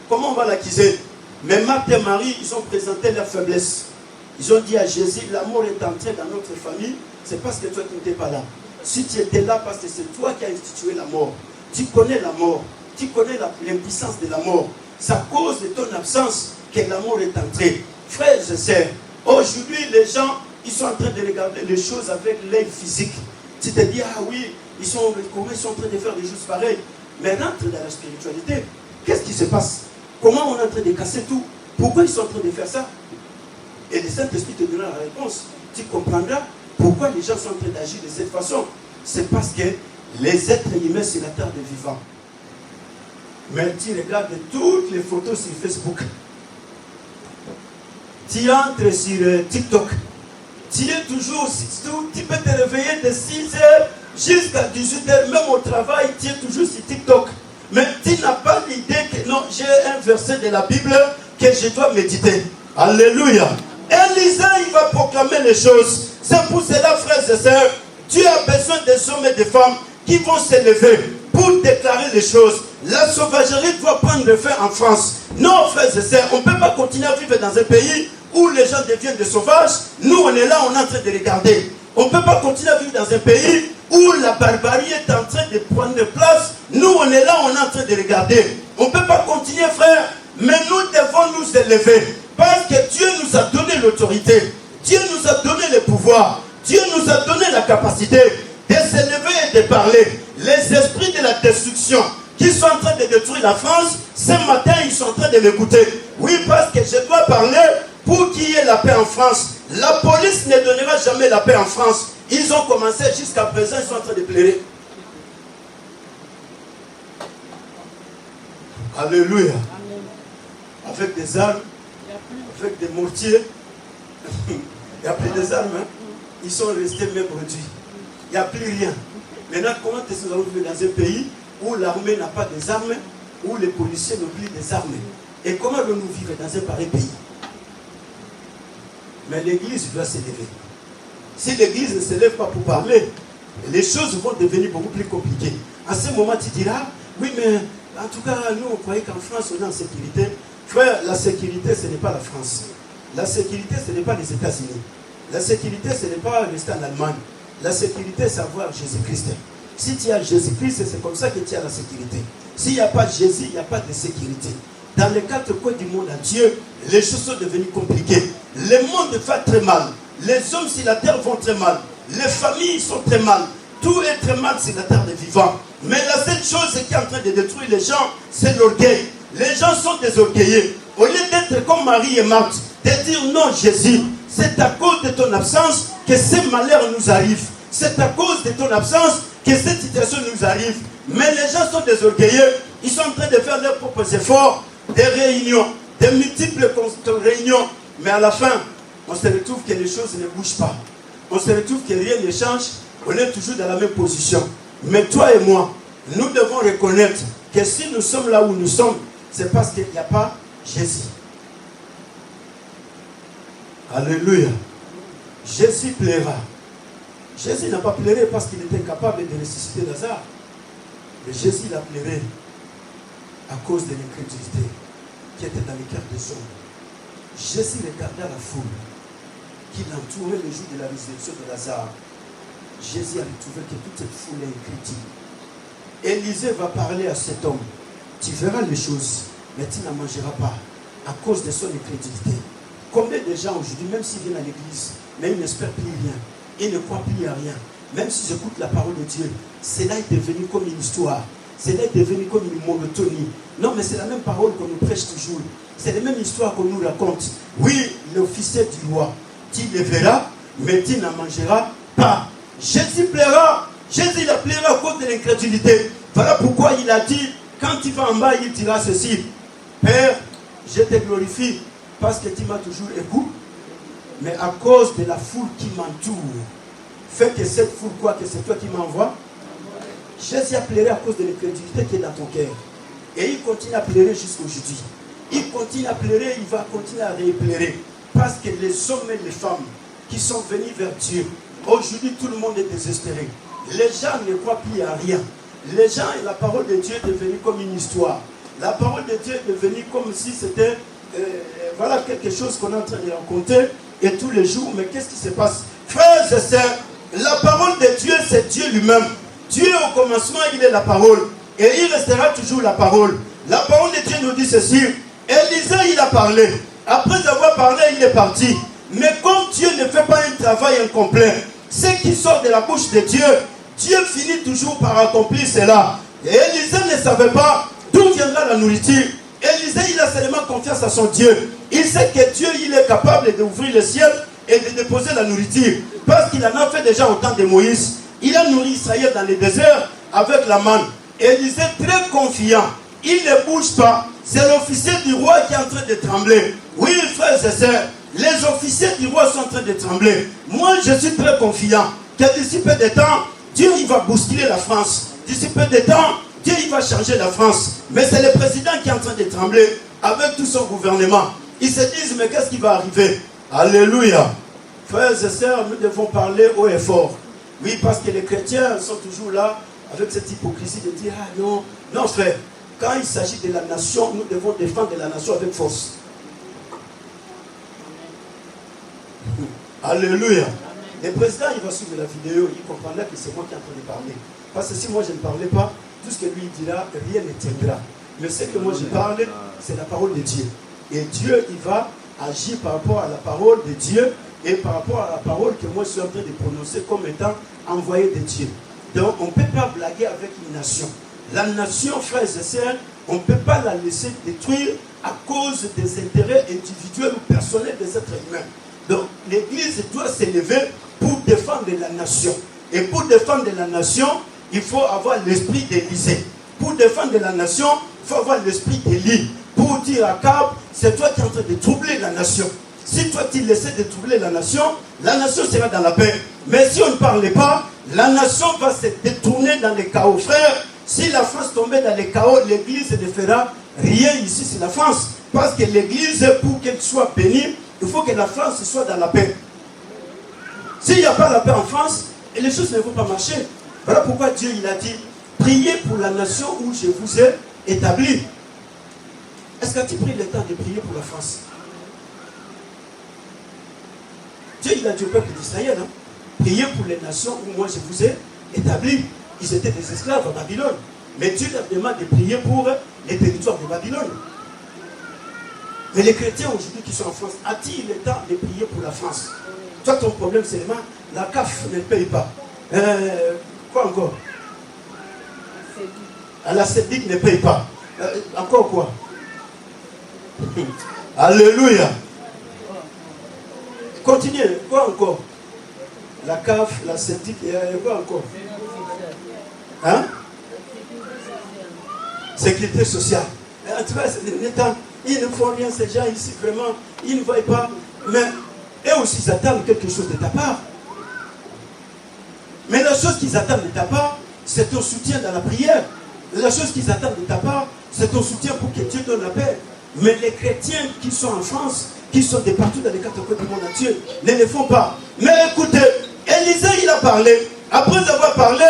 Comment on va l'accuser? Mais Marthe et Marie, ils ont présenté leur faiblesse. Ils ont dit à Jésus, la mort est entrée dans notre famille, c'est parce que toi tu n'étais pas là. Si tu étais là, parce que c'est toi qui as institué la mort. Tu connais la mort. Tu connais l'impuissance de la mort. C'est à cause de ton absence que la mort est entrée. Frères et sœurs, aujourd'hui les gens, ils sont en train de regarder les choses avec l'œil physique. Tu te dis, ah oui, comment ils sont en train de faire des choses pareilles. Mais rentre dans la spiritualité. Qu'est-ce qui se passe? Comment on est en train de casser tout? Pourquoi ils sont en train de faire ça? Et le Saint-Esprit te donnera la réponse. Tu comprendras pourquoi les gens sont en train d'agir de cette façon. C'est parce que les êtres humains sur la terre des vivants. Mais tu regardes toutes les photos sur Facebook. Tu entres sur TikTok. Tu es toujours, tu peux te réveiller de 6h jusqu'à 18h, même au travail, tu es toujours sur TikTok. Mais tu n'as pas l'idée que non, j'ai un verset de la Bible que je dois méditer. Alléluia. Élisée, il va proclamer les choses. C'est pour cela, frères et sœurs, Dieu a besoin des hommes et des femmes qui vont s'élever pour déclarer les choses. La sauvagerie doit prendre fin en France. Non, frères et sœurs, on ne peut pas continuer à vivre dans un pays où les gens deviennent des sauvages. Nous, on est là, on est en train de regarder. On ne peut pas continuer à vivre dans un pays où la barbarie est en train de prendre place. Nous, on est là, on est en train de regarder. On ne peut pas continuer, frère, mais nous devons nous élever. Parce que Dieu nous a donné l'autorité. Dieu nous a donné le pouvoir. Dieu nous a donné la capacité de s'élever et de parler. Les esprits de la destruction qui sont en train de détruire la France, ce matin, ils sont en train de m'écouter. Oui, parce que je dois parler pour qu'il y ait la paix en France. La police ne donnera jamais la paix en France. Ils ont commencé jusqu'à présent, ils sont en train de pleurer. Alléluia. Avec des armes, avec des mortiers. Il n'y a plus des armes. Hein? Ils sont restés même réduits. Il n'y a plus rien. Maintenant, comment est-ce que nous allons vivre dans un pays où l'armée n'a pas des armes, où les policiers n'ont plus des armes? Et comment allons-nous vivre dans un pareil pays? Mais l'église doit s'élever. Si l'église ne s'élève pas pour parler, les choses vont devenir beaucoup plus compliquées. À ce moment, tu diras, oui, mais en tout cas, nous, on croyait qu'en France, on est en sécurité. Frère, la sécurité, ce n'est pas la France. La sécurité, ce n'est pas les États-Unis. La sécurité, ce n'est pas rester en Allemagne. La sécurité, c'est avoir Jésus-Christ. Si tu as Jésus-Christ, c'est comme ça que tu as la sécurité. S'il n'y a pas Jésus, il n'y a pas de sécurité. Dans les quatre coins du monde entier, les choses sont devenues compliquées. Le monde va très mal. Les hommes sur la terre vont très mal. Les familles sont très mal. Tout est très mal sur la terre des vivants. Mais la seule chose qui est en train de détruire les gens, c'est l'orgueil. Les gens sont désorgueillés. Au lieu d'être comme Marie et Marthe, de dire non Jésus, c'est à cause de ton absence que ces malheurs nous arrivent. C'est à cause de ton absence que cette situation nous arrive. Mais les gens sont désorgueillés Ils sont en train de faire leurs propres efforts, des réunions, des multiples réunions. Mais à la fin, on se retrouve que les choses ne bougent pas. On se retrouve que rien ne change. On est toujours dans la même position. Mais toi et moi, nous devons reconnaître que si nous sommes là où nous sommes, c'est parce qu'il n'y a pas Jésus. Alléluia. Jésus plaira. Jésus n'a pas pleuré parce qu'il était capable de ressusciter Lazare. Mais Jésus l'a pleuré à cause de l'incrédulité qui était dans le cœur des hommes. Jésus regarda la foule qui l'entourait le jour de la résurrection de Lazare. Jésus a retrouvé que toute cette foule est incrédule. Élisée va parler à cet homme. Tu verras les choses, mais tu n'en mangeras pas à cause de son incrédulité. Combien de gens aujourd'hui, même s'ils viennent à l'église, mais ils n'espèrent plus rien, ils ne croient plus à rien, même s'ils écoutent la parole de Dieu, cela est devenu comme une histoire, cela est devenu comme une monotonie. Non, mais c'est la même parole qu'on nous prêche toujours, c'est la même histoire qu'on nous raconte. Oui, l'officier du roi, tu le verras, mais tu n'en mangeras pas. Jésus plaira, Jésus il a plaira à cause de l'incrédulité. Voilà pourquoi il a dit, quand il va en bas, il dira ceci: Père, je te glorifie parce que tu m'as toujours écouté, mais à cause de la foule qui m'entoure, fais que cette foule croit que c'est toi qui m'envoies. Jésus a pleuré à cause de l'incrédulité qui est dans ton cœur. Et il continue à pleurer jusqu'aujourd'hui. Il continue à pleurer, il va continuer à pleurer. Parce que les hommes et les femmes qui sont venus vers Dieu, aujourd'hui tout le monde est désespéré. Les gens ne croient plus à rien. Les gens et la parole de Dieu est devenue comme une histoire. La parole de Dieu est devenue comme si c'était voilà quelque chose qu'on est en train de raconter et tous les jours. Mais qu'est-ce qui se passe? Frères et sœurs, la parole de Dieu, c'est Dieu lui-même. Dieu au commencement, il est la parole. Et il restera toujours la parole. La parole de Dieu nous dit ceci. Élisée, il a parlé. Après avoir parlé, il est parti. Mais comme Dieu ne fait pas un travail incomplet, ce qui sort de la bouche de Dieu, Dieu finit toujours par accomplir cela. Et Élisée ne savait pas d'où viendra la nourriture. Élisée, il a seulement confiance à son Dieu. Il sait que Dieu, il est capable d'ouvrir le ciel et de déposer la nourriture. Parce qu'il en a fait déjà au temps de Moïse. Il a nourri Israël dans le désert avec la manne. Élisée, très confiant, il ne bouge pas. C'est l'officier du roi qui est en train de trembler. Oui, frères et sœurs, les officiers du roi sont en train de trembler. Moi, je suis très confiant que d'ici peu de temps, Dieu il va bousculer la France. D'ici peu de temps, Dieu il va changer la France. Mais c'est le président qui est en train de trembler avec tout son gouvernement. Ils se disent, mais qu'est-ce qui va arriver? Alléluia. Frères et sœurs, nous devons parler haut et fort. Oui, parce que les chrétiens sont toujours là avec cette hypocrisie de dire, ah non, non frère, quand il s'agit de la nation, nous devons défendre la nation avec force. Alléluia. Le président, il va suivre la vidéo, il comprendra que c'est moi qui est en train de parler. Parce que si moi je ne parlais pas, tout ce que lui dira, rien ne tiendra. Mais ce que moi je parle, c'est la parole de Dieu. Et Dieu, il va agir par rapport à la parole de Dieu et par rapport à la parole que moi je suis en train de prononcer comme étant envoyé de Dieu. Donc on ne peut pas blaguer avec une nation. La nation, frères et sœurs, on ne peut pas la laisser détruire à cause des intérêts individuels ou personnels des êtres humains. Donc l'Église doit s'élever pour défendre la nation. Et pour défendre la nation, il faut avoir l'esprit d'Élisée. Pour défendre la nation, il faut avoir l'esprit d'Élie. Pour dire à Akab, c'est toi qui es en train de troubler la nation. Si toi tu laisses de troubler la nation sera dans la paix. Mais si on ne parle pas, la nation va se détourner dans les chaos. Frère, si la France tombait dans les chaos, l'Église ne fera rien ici sur la France. Parce que l'Église, pour qu'elle soit bénie, il faut que la France soit dans la paix. S'il n'y a pas la paix en France, les choses ne vont pas marcher. Voilà pourquoi Dieu il a dit, priez pour la nation où je vous ai établi. Est-ce que tu pris le temps de prier pour la France? Dieu il a dit au peuple d'Israël, hein, priez pour les nations où moi je vous ai établi. Ils étaient des esclaves à Babylone. Mais Dieu leur demande de prier pour les territoires de Babylone. Mais les chrétiens aujourd'hui qui sont en France, a-t-il le temps de prier pour la France? Toi, ton problème, c'est vraiment la CAF ne paye pas. Quoi encore? La CEDIC ne paye pas. Encore quoi? Alléluia. Continuez. Quoi encore? La CAF, la CEDIC, quoi encore? Hein? sécurité sociale. En tout cas, ils ne font rien, ces gens ici, vraiment, ils ne voient pas. Mais eux aussi, ils attendent quelque chose de ta part. Mais la chose qu'ils attendent de ta part, c'est ton soutien dans la prière. La chose qu'ils attendent de ta part, c'est ton soutien pour que Dieu donne la paix. Mais les chrétiens qui sont en France, qui sont de partout dans les quatre coins du monde entier, ne le font pas. Mais écoutez, Élisée, il a parlé. Après avoir parlé,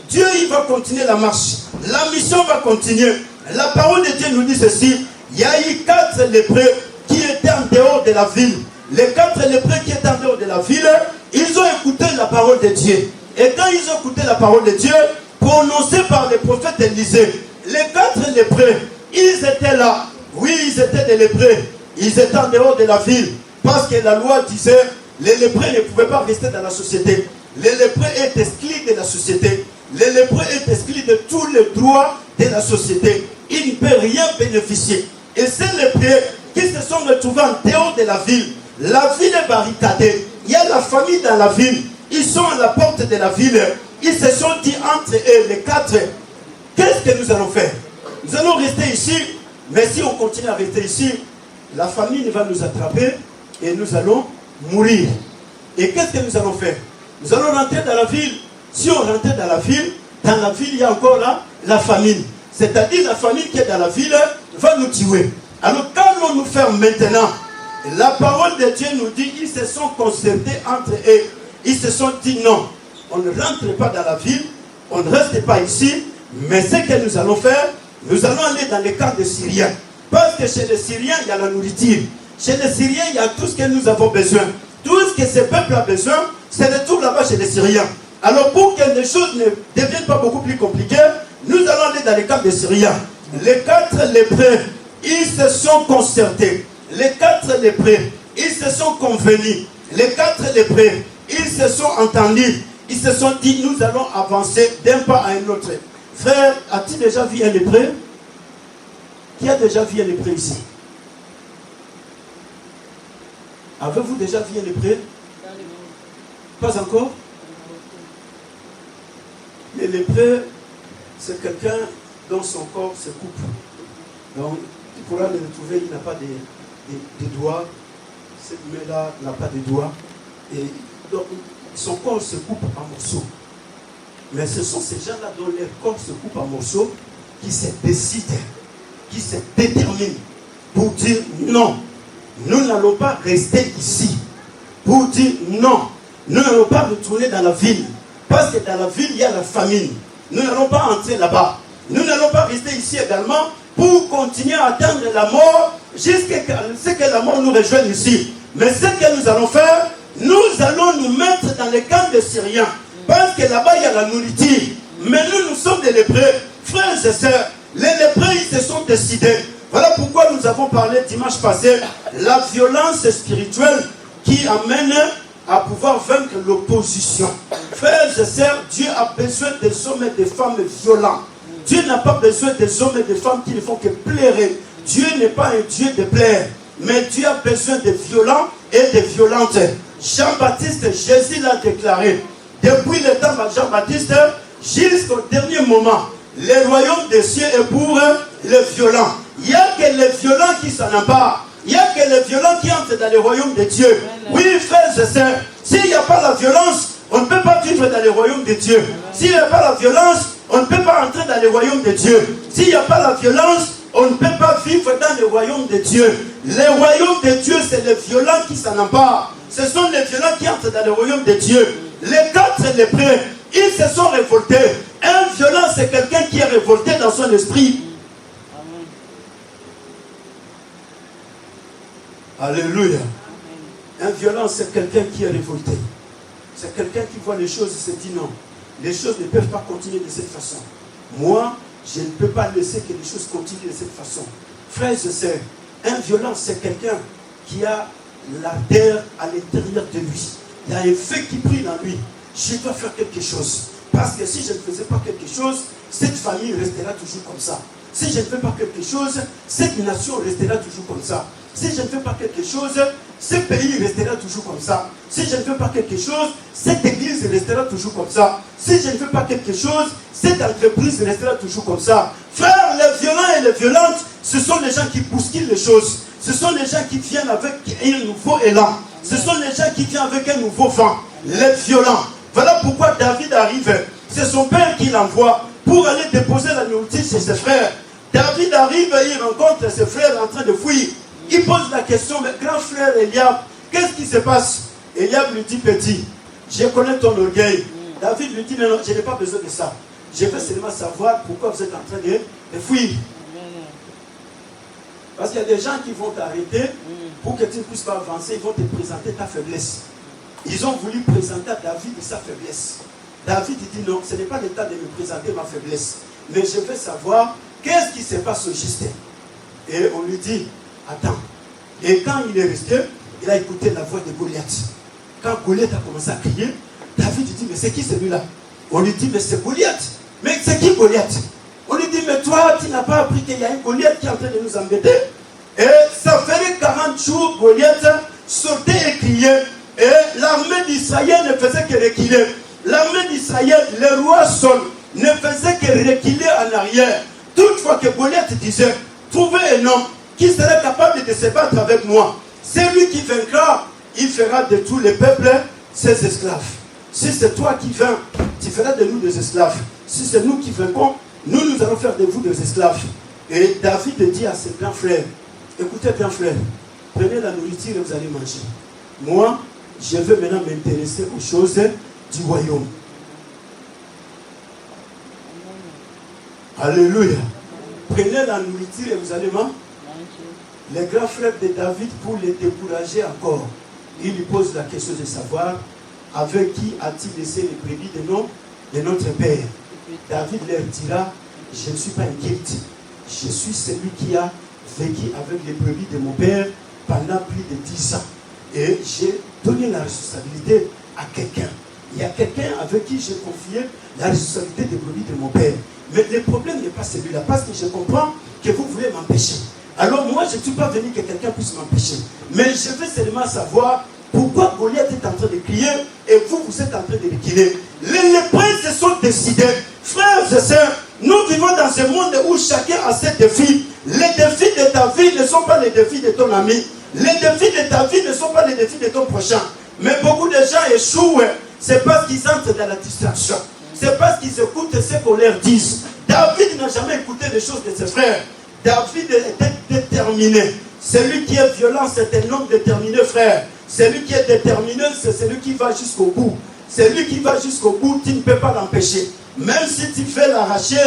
Dieu, il va continuer la marche. La mission va continuer. La parole de Dieu nous dit ceci. Il y a eu 4 lépreux qui étaient en dehors de la ville. Les 4 lépreux qui étaient en dehors de la ville, ils ont écouté la parole de Dieu. Et quand ils ont écouté la parole de Dieu, prononcée par le prophète Élisée, les 4 lépreux, ils étaient là. Oui, ils étaient des lépreux. Ils étaient en dehors de la ville. Parce que la loi disait, les lépreux ne pouvaient pas rester dans la société. Les lépreux étaient exclus de la société. Les lépreux étaient exclus de tous les droits de la société. Ils ne peuvent rien bénéficier. Et ces lépreux qui se sont retrouvés en dehors de la ville est barricadée. Il y a la famille dans la ville. Ils sont à la porte de la ville. Ils se sont dit entre eux, les 4, qu'est-ce que nous allons faire? Nous allons rester ici, mais si on continue à rester ici, la famine va nous attraper et nous allons mourir. Et qu'est-ce que nous allons faire? Nous allons rentrer dans la ville. Si on rentre dans la ville, il y a encore là la famine. C'est-à-dire la famine qui est dans la ville va nous tuer. Alors quand on nous ferme maintenant, la parole de Dieu nous dit, ils se sont concertés entre eux. Ils se sont dit non, on ne rentre pas dans la ville, on ne reste pas ici, mais ce que nous allons faire, nous allons aller dans les camps des Syriens. Parce que chez les Syriens, il y a la nourriture. Chez les Syriens, il y a tout ce que nous avons besoin. Tout ce que ce peuple a besoin, c'est de tout là-bas chez les Syriens. Alors pour que les choses ne deviennent pas beaucoup plus compliquées, nous allons aller dans les camps des Syriens. Les 4 lépreux, ils se sont concertés. Les 4 lépreux, ils se sont convenus. Les 4 lépreux, ils se sont entendus. Ils se sont dit, nous allons avancer d'un pas à un autre. Frère, as-tu déjà vu un lépreux? Qui a déjà vu un lépreux ici? Avez-vous déjà vu un lépreux? Pas encore? Les lépreux, c'est quelqu'un dont son corps se coupe. Donc, tu pourras le retrouver, il n'a pas de doigts. Cette main-là n'a pas de doigts. Et donc, son corps se coupe en morceaux. Mais ce sont ces gens-là dont leur corps se coupe en morceaux qui se décident, qui se déterminent pour dire non, nous n'allons pas rester ici. Pour dire non, nous n'allons pas retourner dans la ville. Parce que dans la ville, il y a la famine. Nous n'allons pas entrer là-bas. Nous n'allons pas rester ici également pour continuer à attendre la mort jusqu'à ce que la mort nous rejoigne ici. Mais ce que nous allons faire, nous allons nous mettre dans les camps des Syriens. Parce que là-bas, il y a la nourriture. Mais nous sommes des lépreux. Frères et sœurs, les lépreux, ils se sont décidés. Voilà pourquoi nous avons parlé dimanche passé, la violence spirituelle qui amène à pouvoir vaincre l'opposition. Frères et sœurs, Dieu a besoin des hommes et des femmes violents. Dieu n'a pas besoin des hommes et des femmes qui ne font que plaire. Dieu n'est pas un Dieu de plaire, mais Dieu a besoin des violents et des violentes. Jean-Baptiste, Jésus l'a déclaré. Depuis le temps de Jean-Baptiste jusqu'au dernier moment, le royaume des cieux est pour les violents. Il n'y a que les violents qui s'en emparent. Il n'y a que les violents qui entrent dans le royaume de Dieu. Oui, frères et sœurs, s'il n'y a pas la violence, on ne peut pas vivre dans le royaume de Dieu. S'il n'y a pas la violence, on ne peut pas entrer dans le royaume de Dieu. S'il n'y a pas la violence, on ne peut pas vivre dans le royaume de Dieu. Le royaume de Dieu, c'est les violents qui s'en emparent. Ce sont les violents qui entrent dans le royaume de Dieu. Les 4 lépreux, ils se sont révoltés. Un violent, c'est quelqu'un qui est révolté dans son esprit. Alléluia. Un violent, c'est quelqu'un qui est révolté. C'est quelqu'un qui voit les choses et se dit non. Les choses ne peuvent pas continuer de cette façon. Moi, je ne peux pas laisser que les choses continuent de cette façon. Frères et sœurs, un violent, c'est quelqu'un qui a la terre à l'intérieur de lui. Il y a un feu qui brille en lui. Je dois faire quelque chose. Parce que si je ne faisais pas quelque chose, cette famille restera toujours comme ça. Si je ne fais pas quelque chose, cette nation restera toujours comme ça. Si je ne fais pas quelque chose, ce pays restera toujours comme ça. Si je ne veux pas quelque chose, cette église restera toujours comme ça. Si je ne veux pas quelque chose, cette entreprise restera toujours comme ça. Frère, les violents et les violentes, ce sont les gens qui bousculent les choses. Ce sont les gens qui viennent avec un nouveau élan. Ce sont les gens qui viennent avec un nouveau vent. Les violents. Voilà pourquoi David arrive. C'est son père qui l'envoie pour aller déposer la nourriture chez ses frères. David arrive et il rencontre ses frères en train de fuir. Il pose la question, mais grand frère Eliab, qu'est-ce qui se passe? Eliab lui dit, petit, je connais ton orgueil. David lui dit, non, je n'ai pas besoin de ça. Je veux seulement savoir pourquoi vous êtes en train de fuir. Parce qu'il y a des gens qui vont t'arrêter pour que tu ne puisses pas avancer. Ils vont te présenter ta faiblesse. Ils ont voulu présenter à David sa faiblesse. David dit non, ce n'est pas le temps de me présenter ma faiblesse. Mais je veux savoir qu'est-ce qui se passe au juste. Et on lui dit, attends. Et quand il est resté, il a écouté la voix de Goliath. Quand Goliath a commencé à crier, David dit, mais c'est qui celui-là? On lui dit, mais c'est Goliath. Mais c'est qui Goliath? On lui dit, mais toi, tu n'as pas appris qu'il y a un Goliath qui est en train de nous embêter? Et ça faisait 40 jours, Goliath sortait et criait. Et l'armée d'Israël ne faisait que reculer. L'armée d'Israël, le roi Saul, ne faisait que reculer en arrière. Toutefois que Goliath disait, trouvez un homme qui serait capable de se battre avec moi. C'est lui qui vaincra, il fera de tous les peuples ses esclaves. Si c'est toi qui vains, tu feras de nous des esclaves. Si c'est nous qui vaincons, nous allons faire de vous des esclaves. Et David dit à ses grands frères, écoutez bien frères, prenez la nourriture et vous allez manger. Moi, je veux maintenant m'intéresser aux choses du royaume. Alléluia. Prenez la nourriture et vous allez manger. Les grands frères de David, pour les décourager encore, il lui pose la question de savoir avec qui a-t-il laissé les brebis de notre père. David leur dira, je ne suis pas un guide, je suis celui qui a vécu avec les brebis de mon père pendant plus de 10 ans. Et j'ai donné la responsabilité à quelqu'un. Il y a quelqu'un avec qui j'ai confié la responsabilité des brebis de mon père. Mais le problème n'est pas celui-là, parce que je comprends que vous voulez m'empêcher. Alors moi, je ne suis pas venu que quelqu'un puisse m'empêcher. Mais je veux seulement savoir pourquoi Goliath est en train de crier et vous êtes en train de reculer. Les princes se sont décidés. Frères et sœurs, nous vivons dans un monde où chacun a ses défis. Les défis de ta vie ne sont pas les défis de ton ami. Les défis de ta vie ne sont pas les défis de ton prochain. Mais beaucoup de gens échouent. C'est parce qu'ils entrent dans la distraction. C'est parce qu'ils écoutent ce qu'on leur dit. David n'a jamais écouté les choses de ses frères. David était déterminé. Celui qui est violent, c'est un homme déterminé, frère. Celui qui est déterminé, c'est celui qui va jusqu'au bout. Celui qui va jusqu'au bout, tu ne peux pas l'empêcher. Même si tu fais l'arracher,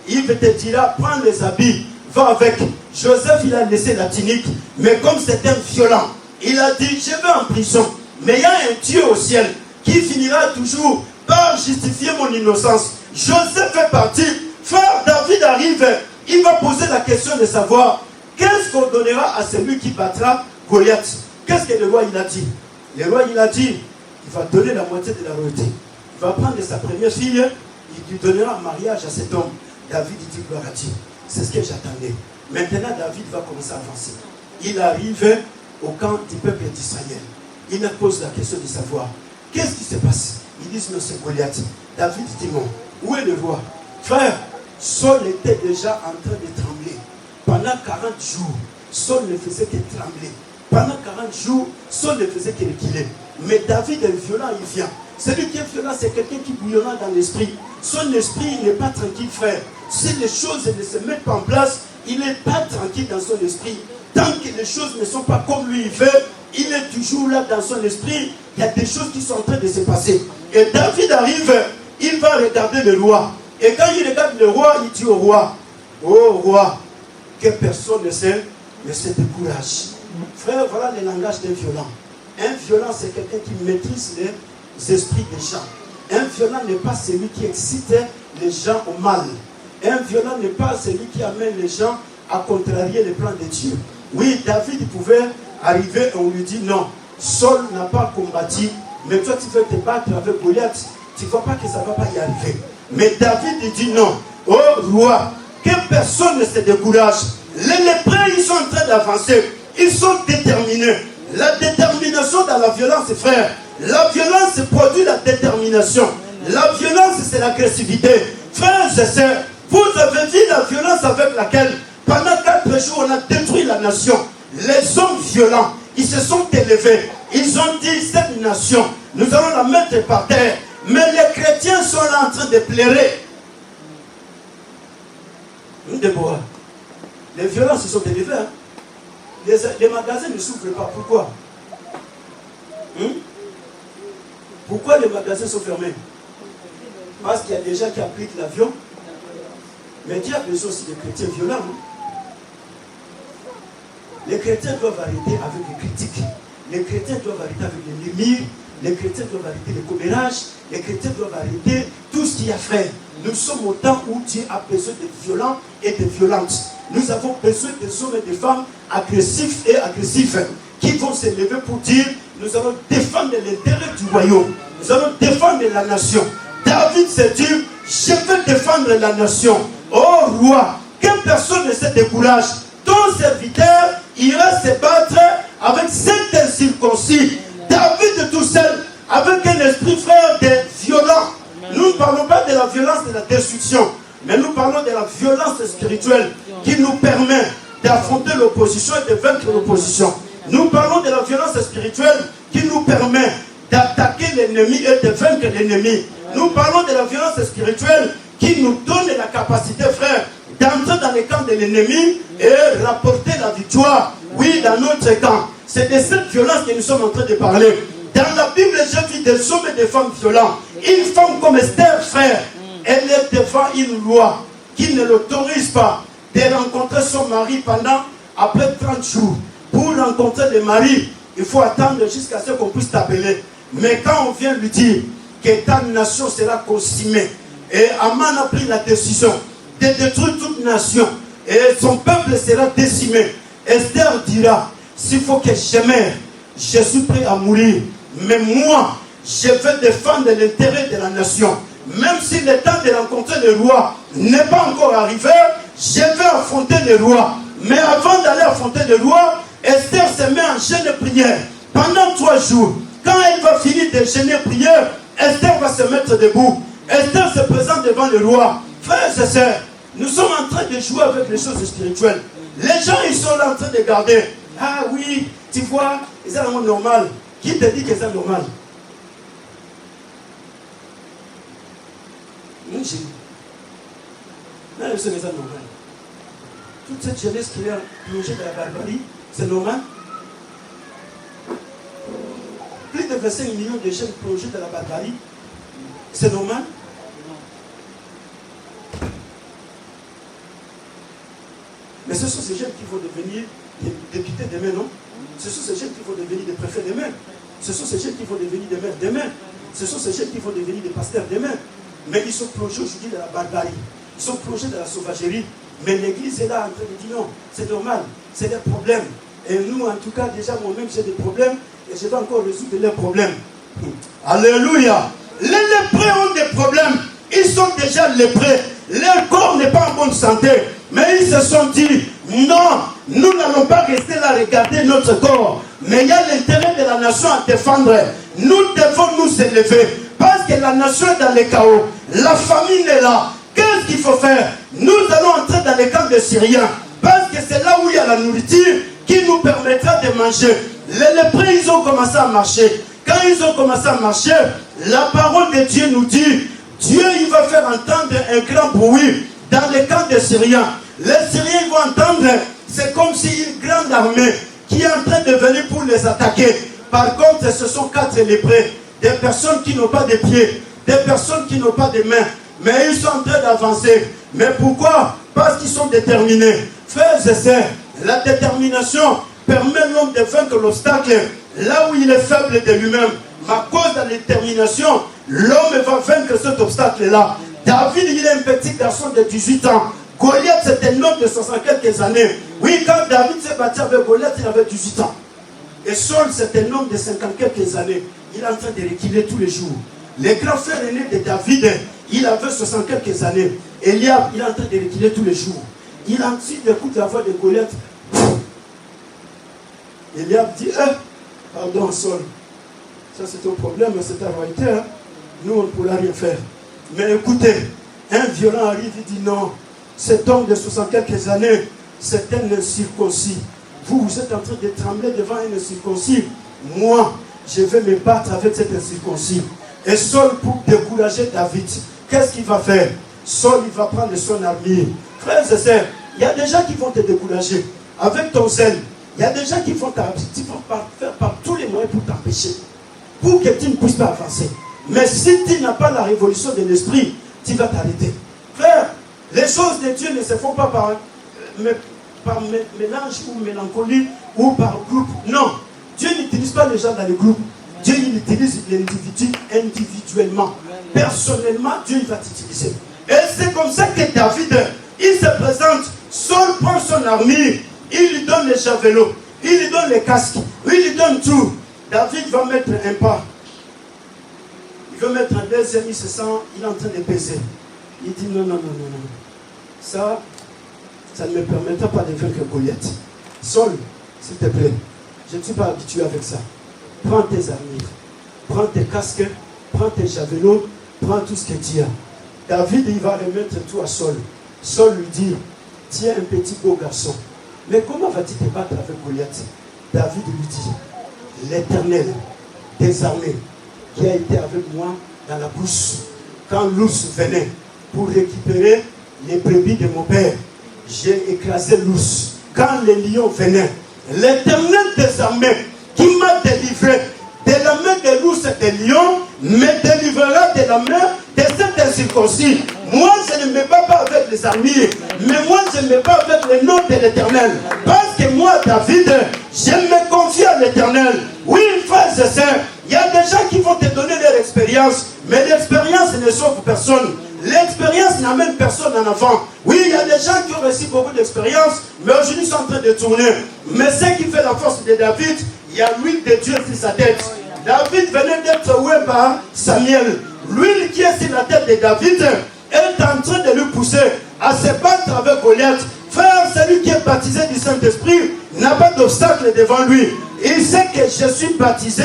il te dira, prends les habits, va avec. Joseph, il a laissé la tunique, mais comme c'est un violent, il a dit, je vais en prison. Mais il y a un Dieu au ciel qui finira toujours par justifier mon innocence. Joseph fait partie. Frère David arrive, il va poser la question de savoir qu'est-ce qu'on donnera à celui qui battra Goliath. Qu'est-ce que le roi il a dit? Le roi il a dit, il va donner la moitié de la royauté. Il va prendre sa première fille, il lui donnera un mariage à cet homme. David dit gloire à Dieu. C'est ce que j'attendais. Maintenant David va commencer à avancer. Il arrive au camp du peuple d'Israël. Il leur pose la question de savoir qu'est-ce qui se passe. Ils disent non, c'est Goliath. David dit non. Où est le roi? Frère, Saul était déjà en train de trembler. Pendant 40 jours, Saul ne faisait que trembler. Pendant 40 jours, Saul ne faisait que reculer. Mais David est violent, il vient. Celui qui est violent, c'est quelqu'un qui bouillonne dans l'esprit. Son esprit n'est pas tranquille, frère. Si les choses ne se mettent pas en place, il n'est pas tranquille dans son esprit. Tant que les choses ne sont pas comme lui il veut, il est toujours là dans son esprit. Il y a des choses qui sont en train de se passer. Et David arrive, il va regarder le roi. Et quand il regarde le roi, il dit au roi, oh roi, que personne ne se décourage. Frère, voilà le langage d'un violent. Un violent, c'est quelqu'un qui maîtrise les esprits des gens. Un violent n'est pas celui qui excite les gens au mal. Un violent n'est pas celui qui amène les gens à contrarier les plans de Dieu. Oui, David pouvait arriver et on lui dit non, Saul n'a pas combattu, mais toi tu veux te battre avec Goliath, tu ne vois pas que ça ne va pas y arriver. Mais David dit non, oh roi, que personne ne se décourage. Les lépreux, ils sont en train d'avancer, ils sont déterminés. La détermination dans la violence, frère, La violence produit la détermination. La violence, c'est l'agressivité. Frères et sœurs, vous avez vu la violence avec laquelle, pendant 4 jours, on a détruit la nation. Les hommes violents, ils se sont élevés. Ils ont dit, cette nation, nous allons la mettre par terre. Mais les chrétiens sont là en train de pleurer. Déborah, les violences se sont élevées. Hein? Les magasins ne souffrent pas. Pourquoi? Pourquoi les magasins sont fermés? Parce qu'il y a des gens qui appliquent l'avion. Mais Dieu a besoin aussi des chrétiens violents. Hein? Les chrétiens doivent arrêter avec les critiques. Les chrétiens doivent arrêter avec les murmures. Les chrétiens doivent arrêter les commérages. Les chrétiens doivent arrêter tout ce qu'il y a fait. Nous sommes au temps où Dieu a besoin de violents et de violentes. Nous avons besoin des hommes et des femmes agressifs et agressifs qui vont se lever pour dire, nous allons défendre l'intérêt du royaume. Nous allons défendre la nation. David s'est dit, je veux défendre la nation. Oh roi, que personne ne se décourage. Ton serviteur ira se battre avec cet incirconcis. David tout seul, avec un esprit frère de violent. Nous ne parlons pas de la violence de la destruction, mais nous parlons de la violence spirituelle qui nous permet d'affronter l'opposition et de vaincre l'opposition. Nous parlons de la violence spirituelle qui nous permet d'attaquer l'ennemi et de vaincre l'ennemi. Nous parlons de la violence spirituelle qui nous donne la capacité, frère, d'entrer dans les camps de l'ennemi et rapporter la victoire, oui, dans notre camp. C'est de cette violence que nous sommes en train de parler. Dans la Bible, j'ai vu des hommes et des femmes violents. Une femme comme Esther, frère, elle est devant une loi qui ne l'autorise pas de rencontrer son mari après 30 jours. Pour rencontrer le mari, il faut attendre jusqu'à ce qu'on puisse t'appeler. Mais quand on vient lui dire que ta nation sera consumée, et Aman a pris la décision de détruire toute nation, et son peuple sera décimé, Esther dira, s'il faut que je meure, je suis prêt à mourir. Mais moi, je veux défendre l'intérêt de la nation. Même si le temps de rencontrer le roi n'est pas encore arrivé, je vais affronter le roi. Mais avant d'aller affronter le roi, Esther se met en jeûne et prière. Pendant 3 jours, quand elle va finir de jeûner et prier, Esther va se mettre debout. Esther se présente devant le roi. Frères et sœurs, nous sommes en train de jouer avec les choses spirituelles. Les gens, ils sont là en train de garder. Ah oui, tu vois, c'est un monde normal. Qui te dit que c'est normal? Non, ce n'est pas normal. Toute cette jeunesse qui est plongée dans la barbarie, c'est normal? Plus de 25 millions de jeunes plongés dans la barbarie, c'est normal? Mais ce sont ces jeunes qui vont devenir des députés demain, non? Ce sont ces jeunes qui vont devenir des préfets demain. Ce sont ces jeunes qui vont devenir des maires demain. Ce sont ces jeunes qui vont devenir des pasteurs demain. Mais ils sont plongés aujourd'hui dans la barbarie. Ils sont plongés dans la sauvagerie. Mais l'église est là en train de dire non, c'est normal, c'est des problèmes. Et nous, en tout cas, déjà moi-même, j'ai des problèmes et je vais encore résoudre les problèmes. Alléluia. Les lépreux ont des problèmes. Ils sont déjà lépreux. Leur corps n'est pas en bonne santé. Mais ils se sont dit, non, nous n'allons pas rester là regarder notre corps. Mais il y a l'intérêt de la nation à défendre. Nous devons nous élever. Parce que la nation est dans le chaos. La famine est là. Qu'est-ce qu'il faut faire? Nous allons entrer dans les camps des Syriens. Parce que c'est là où il y a la nourriture qui nous permettra de manger. Les lépreux, ils ont commencé à marcher. Quand ils ont commencé à marcher, la parole de Dieu nous dit, Dieu, il va faire entendre un grand bruit dans les camps des Syriens. Les Syriens vont entendre, c'est comme si une grande armée qui est en train de venir pour les attaquer. Par contre, ce sont 4 lépreux, des personnes qui n'ont pas de pieds, des personnes qui n'ont pas de mains, mais ils sont en train d'avancer. Mais pourquoi? Parce qu'ils sont déterminés. Frères et sœurs, la détermination permet l'homme de vaincre l'obstacle là où il est faible de lui-même. Mais à cause de la détermination, l'homme va vaincre cet obstacle-là. David, il est un petit garçon de 18 ans. Goliath, c'est un homme de 60 quelques années. Oui, quand David s'est battu avec Goliath, il avait 18 ans. Et Saul, c'est un homme de 50 quelques années. Il est en train de reculer tous les jours. Le grand frère aîné de David, il avait 60 quelques années. Eliab, il est en train de reculer tous les jours. Il a ensuite écoute la voix de Goliath. Eliab dit, pardon Saul, Ça, c'est un problème, c'est un réalité. Hein. Nous, on ne pourra rien faire. Mais écoutez, un violent arrive et dit non, cet homme de 60 quelques années, c'est un incirconcis. Vous êtes en train de trembler devant un incirconcis. Moi, je vais me battre avec cet incirconcis. Et Saul, pour décourager David, qu'est-ce qu'il va faire? Saul, il va prendre son armure. Frères et sœurs, il y a des gens qui vont te décourager avec ton zèle. Il y a des gens qui vont faire par tous les moyens pour t'empêcher, pour que tu ne puisses pas avancer. Mais si tu n'as pas la révolution de l'esprit, tu vas t'arrêter. Frère, les choses de Dieu ne se font pas par mélange ou mélancolie ou par groupe. Non, Dieu n'utilise pas les gens dans les groupes. Dieu il utilise l'individu individuellement. Personnellement, Dieu il va t'utiliser. Et c'est comme ça que David, il se présente. Saul prend son armure, il lui donne les javelots, il lui donne les casques, il lui donne tout. David va mettre un pas. Il veut mettre un deuxième, il se sent, il est en train de baiser. Il dit non. Ça ne me permettra pas de vaincre Goliath. Saul, s'il te plaît, je ne suis pas habitué avec ça. Prends tes armures, prends tes casques, prends tes javelots, prends tout ce que tu as. David, il va remettre tout à Saul. Saul lui dit, tu es un petit beau garçon. Mais comment vas-tu te battre avec Goliath? David lui dit, l'Éternel des armées qui a été avec moi dans la brousse, quand l'ours venait pour récupérer les brebis de mon père, j'ai écrasé l'ours. Quand les lions venaient, l'Éternel des armées qui m'a délivré de la main de l'ours et des lions, me délivrera de la main de cet incirconcis. Moi, je ne me bats pas avec les armures, mais moi, je me bats avec le nom de l'Éternel. Parce que moi, David, je me confie à l'Éternel. Oui, frères et sœurs, il y a des gens qui vont te donner leur expérience, mais l'expérience ne sauve personne. L'expérience n'amène personne en avant. Oui, il y a des gens qui ont reçu beaucoup d'expérience, mais aujourd'hui ils sont en train de tourner. Mais ce qui fait la force de David, il y a l'huile de Dieu sur sa tête. David venait d'être oué par Samuel. L'huile qui est sur la tête de David est en train de lui pousser à se battre avec Goliath. Frère, celui qui est baptisé du Saint-Esprit n'a pas d'obstacle devant lui. Il sait que je suis baptisé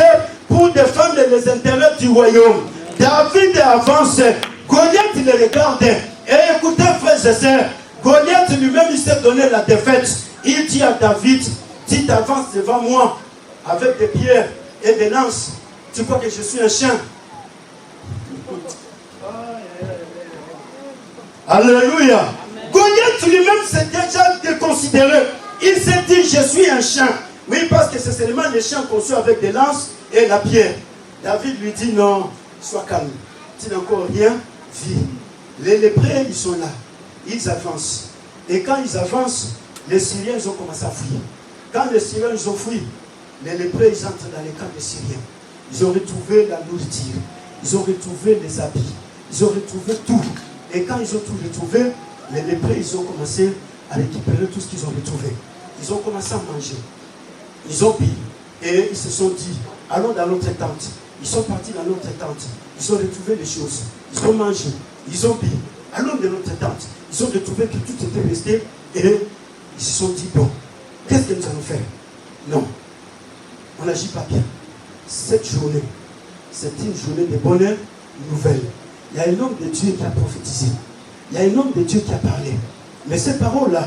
pour défendre les intérêts du royaume. David avance. Goliath il le regarde. Et écoutez, frères et sœurs, Goliath lui-même il s'est donné la défaite. Il dit à David, tu t'avances devant moi avec des pierres et des lances. Tu crois que je suis un chien? Alléluia. Goliath lui-même s'est déjà déconsidéré. Il s'est dit, je suis un chien. Oui, parce que c'est seulement les chiens conçus avec des lances et la pierre. David lui dit, non, sois calme. Tu n'as encore rien vu. Les lépreux, ils sont là. Ils avancent. Et quand ils avancent, les Syriens, ils ont commencé à fuir. Quand les Syriens, ils ont fui, les lépreux, ils entrent dans les camps des Syriens. Ils ont retrouvé la nourriture. Ils ont retrouvé les habits. Ils ont retrouvé tout. Et quand ils ont tout retrouvé, les lépreux, ils ont commencé à récupérer tout ce qu'ils ont retrouvé. Ils ont commencé à manger. Ils ont pris. Et ils se sont dit, allons dans notre tente. Ils sont partis dans notre tente. Ils ont retrouvé les choses. Ils ont mangé. Ils ont pris. Allons dans notre tente. Ils ont retrouvé que tout était resté. Et ils se sont dit, bon, qu'est-ce que nous allons faire? Non. On n'agit pas bien. Cette journée, c'est une journée de bonne nouvelle. Il y a un homme de Dieu qui a prophétisé. Il y a un homme de Dieu qui a parlé. Mais ces paroles-là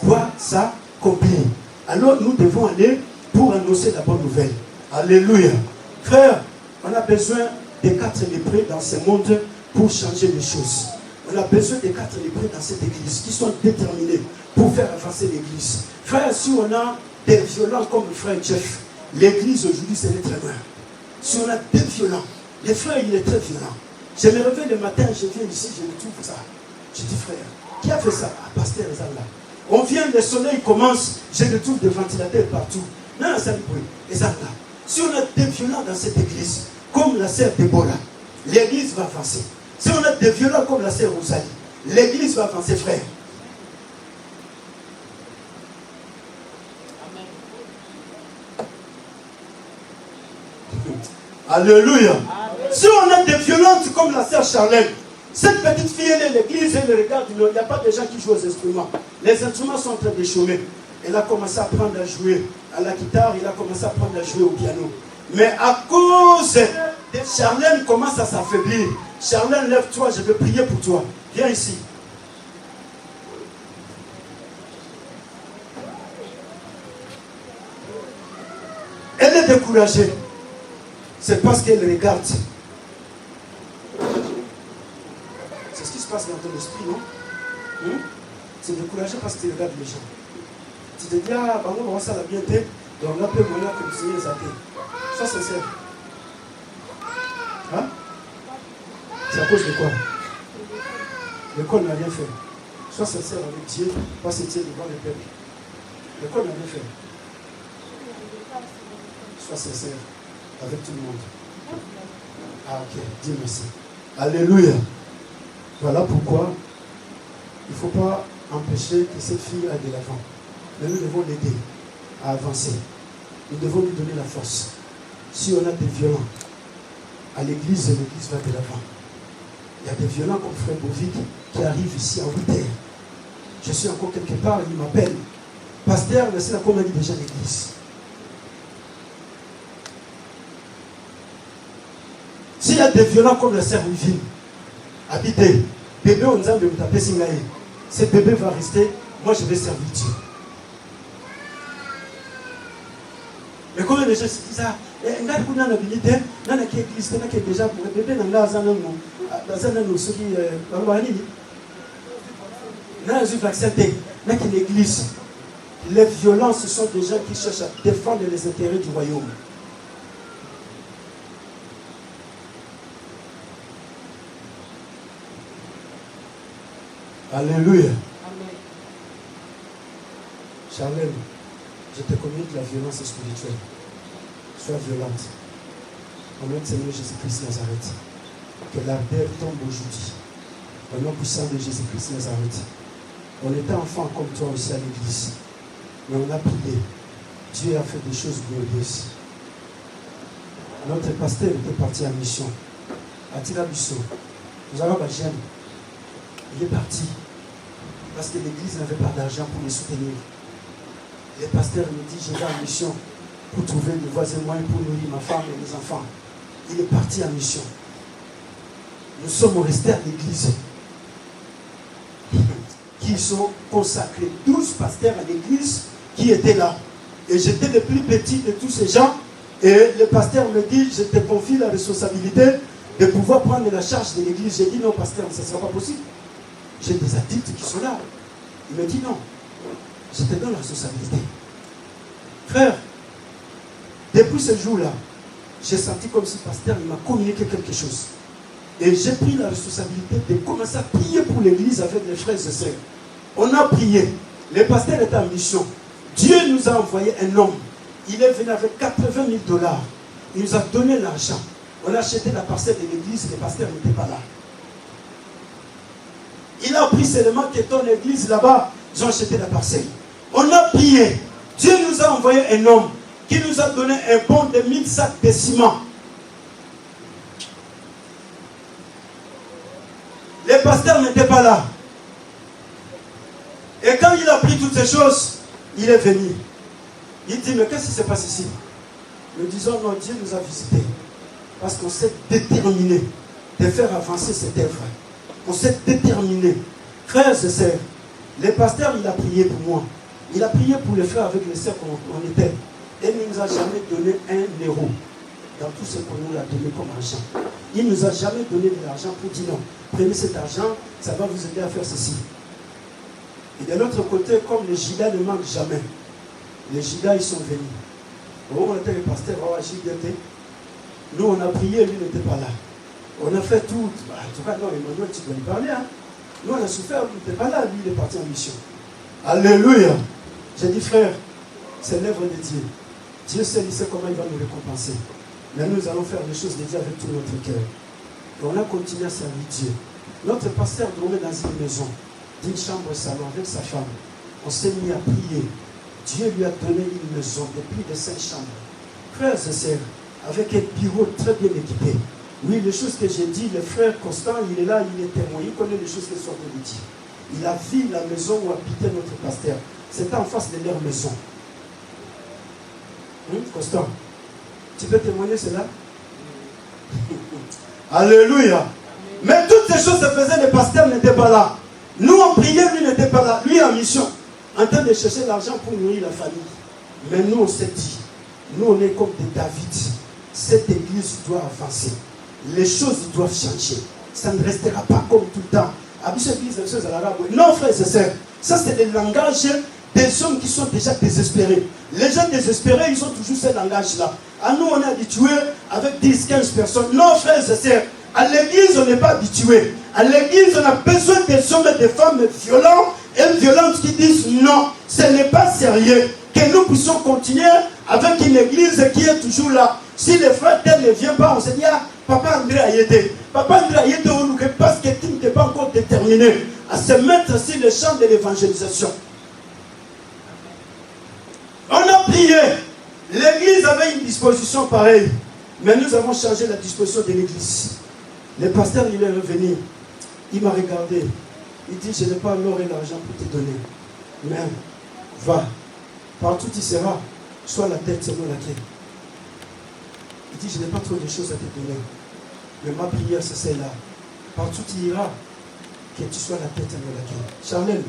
doivent s'accomplir. Alors nous devons aller pour annoncer la bonne nouvelle. Alléluia. Frère, on a besoin des 4 lépreux dans ce monde pour changer les choses. On a besoin des 4 lépreux dans cette église qui sont déterminés pour faire avancer l'église. Frère, si on a des violents comme le frère Jeff, l'église aujourd'hui serait très loin. Si on a des violents, le frère il est très violent. Je me réveille le matin, je viens ici, je retrouve ça. Je dis frère, qui a fait ça? Ah, pasteur Ezanga. On vient, le soleil commence, je retrouve des ventilateurs partout. Non, ça me bruit. Ezanga. Si on a des violents dans cette église, comme la sœur Déborah, l'église va avancer. Si on a des violents comme la sœur Rosalie, l'église va avancer, frère. Alléluia. Si on a des violentes comme la sœur Charlène, cette petite fille, elle est l'église, elle regarde, il n'y a pas de gens qui jouent aux instruments. Les instruments sont en train de chômer. Elle a commencé à apprendre à jouer à la guitare, elle a commencé à apprendre à jouer au piano. Mais à cause de Charlène commence à s'affaiblir. Charlène, lève-toi, je vais prier pour toi. Viens ici. Elle est découragée. C'est parce qu'elle regarde. C'est ce qui se passe dans ton esprit, non? C'est découragé parce que tu regardes les gens. Tu te dis, ah, on va voir ça la bienté. Donc là, peut moyen que le Seigneur les athées. Sois sincère. Hein? C'est à cause de quoi? L'école n'a rien fait. Sois sincère avec Dieu, pas se tirer devant le peuple. L'école n'a rien fait. Sois sincère avec tout le monde. Ah ok, dis merci. Alléluia. Voilà pourquoi il ne faut pas empêcher que cette fille aille de l'avant. Mais nous devons l'aider à avancer. Nous devons lui donner la force. Si on a des violents à l'église va de l'avant. Il y a des violents comme Frère Bovic qui arrivent ici en 8 heures. Je suis encore quelque part, il m'appelle. Pasteur, c'est la commune déjà l'église. S'il y a des violents comme la sœur Vivine, habitez, bébé on a de me taper Singaï. Ce bébé va rester, moi je vais servir Dieu. Mais comment les gens se disent ça? Il y a une habilité, il y a une église, il y a déjà pour le bébé, il y a une église. Les violences, ce sont des gens qui cherchent à défendre les intérêts du royaume. Alléluia. Amen. Charlène, je te communique la violence spirituelle. Sois violente. Au nom de Seigneur Jésus-Christ Nazareth. Que l'ardeur tombe aujourd'hui. Au nom puissant de Jésus-Christ Nazareth. On était enfant comme toi aussi à l'église. Mais on a prié. Dieu a fait des choses glorieuses. Notre pasteur était parti en mission. À Tirabisso. Nous avons Bajem. Il est parti. Parce que l'église n'avait pas d'argent pour les soutenir. Le pasteur me dit, je vais en mission pour trouver des voies et moyens pour nourrir ma femme et mes enfants. Il est parti en mission. Nous sommes restés à l'église qui sont consacrés. 12 pasteurs à l'église qui étaient là. Et j'étais le plus petit de tous ces gens. Et le pasteur me dit, je te confie la responsabilité de pouvoir prendre la charge de l'église. J'ai dit, non pasteur, ça ne sera pas possible. J'ai des adultes qui sont là. Il me dit, non, je te donne la responsabilité. Frère, depuis ce jour-là, j'ai senti comme si le pasteur m'a communiqué quelque chose. Et j'ai pris la responsabilité de commencer à prier pour l'église avec les frères et sœurs. On a prié. Le pasteur était en mission. Dieu nous a envoyé un homme. Il est venu avec 80 000 $. Il nous a donné l'argent. On a acheté la parcelle de l'église. Le pasteur n'était pas là. Il a pris seulement que ton église là-bas, ils ont acheté la parcelle. On a prié. Dieu nous a envoyé un homme qui nous a donné un bon de 1000 sacs de ciment. Le pasteur n'était pas là. Et quand il a pris toutes ces choses, il est venu. Il dit, mais qu'est-ce qui se passe ici? Nous disons, non, Dieu nous a visités. Parce qu'on s'est déterminé de faire avancer cette œuvre. On s'est déterminé. Frères et sœurs, le pasteur, il a prié pour moi. Il a prié pour les frères avec les sœurs qu'on était. Et il ne nous a jamais donné 1 euro dans tout ce qu'on nous a donné comme argent. Il ne nous a jamais donné de l'argent pour dire non. Prenez cet argent, ça va vous aider à faire ceci. Et de l'autre côté, comme les Jidas ne manquent jamais, les Jidas, ils sont venus. On était le pasteur, nous on a prié, lui n'était pas là. On a fait tout. En tout cas, non, Emmanuel, tu dois lui parler. Hein? Nous, on a souffert, lui n'était pas là, lui, il est parti en mission. Alléluia. J'ai dit, frère, c'est l'œuvre de Dieu. Dieu seul, il sait comment il va nous récompenser. Mais nous allons faire des choses de Dieu avec tout notre cœur. Et on a continué à servir Dieu. Notre pasteur dormait dans une maison, d'une chambre salon avec sa femme. On s'est mis à prier. Dieu lui a donné une maison de plus de 5 chambres. Frères et sœurs, avec un bureau très bien équipé. Oui, les choses que j'ai dit, le frère Constant, il est là, il est témoin, il connaît les choses que sont de dire. Il a vu la maison où habitait notre pasteur. C'était en face de leur maison. Constant, Tu peux témoigner cela? Alléluia. Mais toutes ces choses se faisaient, le pasteur n'était pas là. Nous on priait, lui n'était pas là. Lui en mission, en train de chercher l'argent pour nourrir la famille. Mais nous on s'est dit, nous on est comme des David. Cette église doit avancer. Les choses doivent changer. Ça ne restera pas comme tout le temps. Non frères et sœurs, ça c'est le langage des hommes qui sont déjà désespérés. Les gens désespérés, ils ont toujours ce langage-là. À nous, on est habitués avec 10, 15 personnes. Non, frères et sœurs, à l'église, on n'est pas habitué. À l'église, on a besoin des hommes et des femmes violents et violentes qui disent non, ce n'est pas sérieux. Que nous puissions continuer avec une église qui est toujours là. Si les frères tel ne viennent pas, on se dit, ah, Papa André a été. Papa André a été parce que tu n'es pas encore déterminé à se mettre sur le champ de l'évangélisation. On a prié. L'église avait une disposition pareille. Mais nous avons changé la disposition de l'église. Le pasteur, il est revenu. Il m'a regardé. Il dit, je n'ai pas l'or et l'argent pour te donner. Mais va. Partout tu seras. Sois la tête selon laquelle. Il dit, je n'ai pas trop de choses à te donner. Mais ma prière, c'est celle-là. Partout tu iras. Que tu sois la tête selon laquelle. Charnel,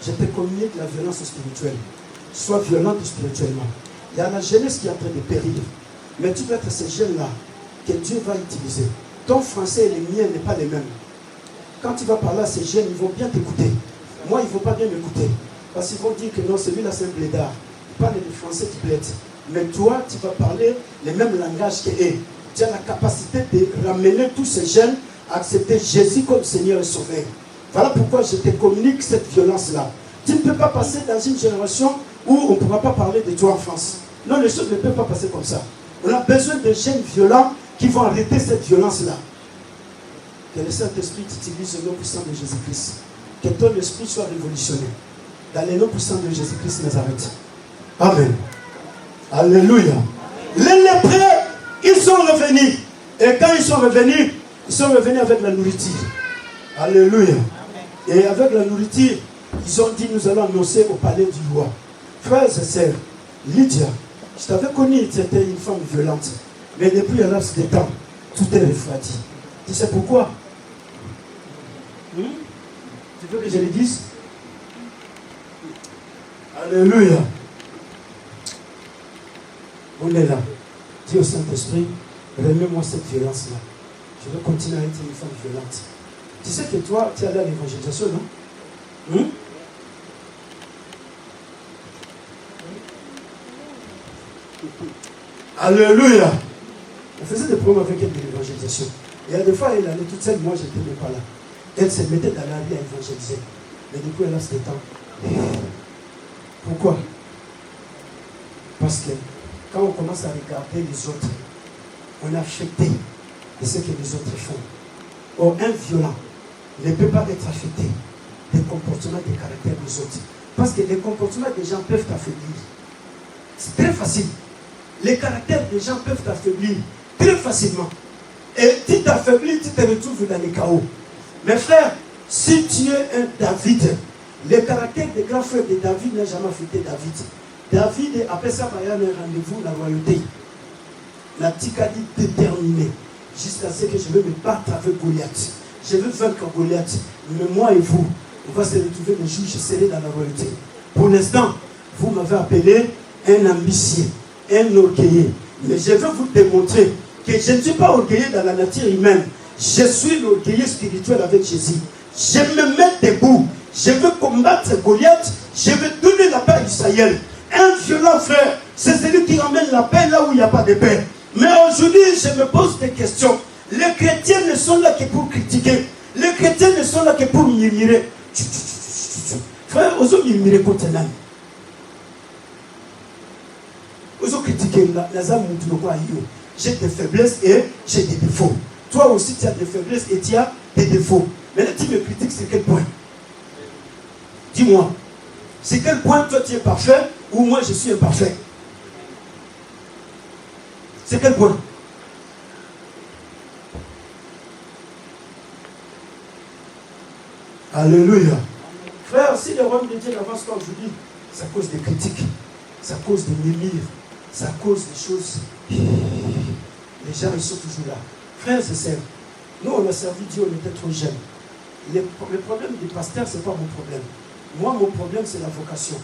je te communique la violence spirituelle. Sois violente spirituellement. Il y a la jeunesse qui est en train de périr. Mais tu dois être ces jeunes-là que Dieu va utiliser. Ton français et le mien n'est pas les mêmes. Quand tu vas parler à ces jeunes, ils vont bien t'écouter. Moi, ils ne vont pas bien m'écouter. Parce qu'ils vont dire que non, celui-là c'est un blédard. Il parle du français qui plaide. Mais toi, tu vas parler le même langage qu'eux. Tu as la capacité de ramener tous ces jeunes à accepter Jésus comme Seigneur et Sauveur. Voilà pourquoi je te communique cette violence-là. Tu ne peux pas passer dans une génération où on ne pourra pas parler de toi en France. Non, les choses ne peuvent pas passer comme ça. On a besoin de jeunes violents qui vont arrêter cette violence-là. Que le Saint-Esprit t'utilise le nom puissant de Jésus-Christ. Que ton esprit soit révolutionné. Dans le nom puissant de Jésus-Christ Nazareth. Amen. Alléluia. Les lépreux, ils sont revenus. Et quand ils sont revenus avec la nourriture. Alléluia. Et avec la nourriture, ils ont dit, nous allons annoncer au palais du roi. Frères et sœurs, Lydia, je t'avais connu, tu étais une femme violente. Mais depuis un laps de temps, tout est refroidi. Tu sais pourquoi? Tu veux que je le dise? Alléluia. On est là. Dis au Saint-Esprit, remets-moi cette violence-là. Je veux continuer à être une femme violente. Tu sais que toi, tu es allé à l'évangélisation, non? Alléluia. On faisait des problèmes avec elle de l'évangélisation. Et à des fois, elle allait toute seule, moi, je n'étais même pas là. Elle se mettait dans la vie à évangéliser. Mais du coup, elle a ce temps. Pourquoi? Parce que quand on commence à regarder les autres, on est affecté de ce que les autres font. Or, un violent ne peut pas être affecté des comportements, des caractères des autres. Parce que les comportements des gens peuvent t'affaiblir. C'est très facile. Les caractères des gens peuvent t'affaiblir très facilement. Et tu t'affaiblis, tu te retrouves dans les chaos. Mes frères, si tu es un David, le caractère des grands frères de David n'a jamais affecté David. David, après ça, il y a un rendez-vous, la royauté. La ticadie déterminée. Jusqu'à ce que je vais me battre avec Goliath. Je veux vaincre Goliath. Mais moi et vous, on va se retrouver le jour où je serai dans la royauté. Pour l'instant, vous m'avez appelé un ambitieux, un orgueilleux. Mais je veux vous démontrer que je ne suis pas orgueilleux dans la nature humaine. Je suis l'orgueilleux spirituel avec Jésus. Je me mets debout. Je veux combattre Goliath. Je veux donner la paix à Israël. Un violent frère, c'est celui qui ramène la paix là où il n'y a pas de paix. Mais aujourd'hui, je me pose des questions. Les chrétiens ne sont là que pour critiquer. Les chrétiens ne sont là que pour murmurer. Frère, aux hommes murmurer contre l'âme. Aux hommes critiquer les âmes. J'ai des faiblesses et j'ai des défauts. Toi aussi, tu as des faiblesses et tu as des défauts. Mais là, tu me critiques sur quel point? Dis-moi. C'est quel point toi tu es parfait ou moi je suis imparfait? C'est quel point? Alléluia. Frère, si le royaume de Dieu n'avance pas aujourd'hui, c'est à cause des critiques, c'est à cause des murmures, c'est à cause des choses
Les gens, ils sont toujours là. Frères et sœurs, nous, on a servi Dieu, on était trop jeunes. Le problème du pasteur, ce n'est pas mon problème. Moi, mon problème, c'est la vocation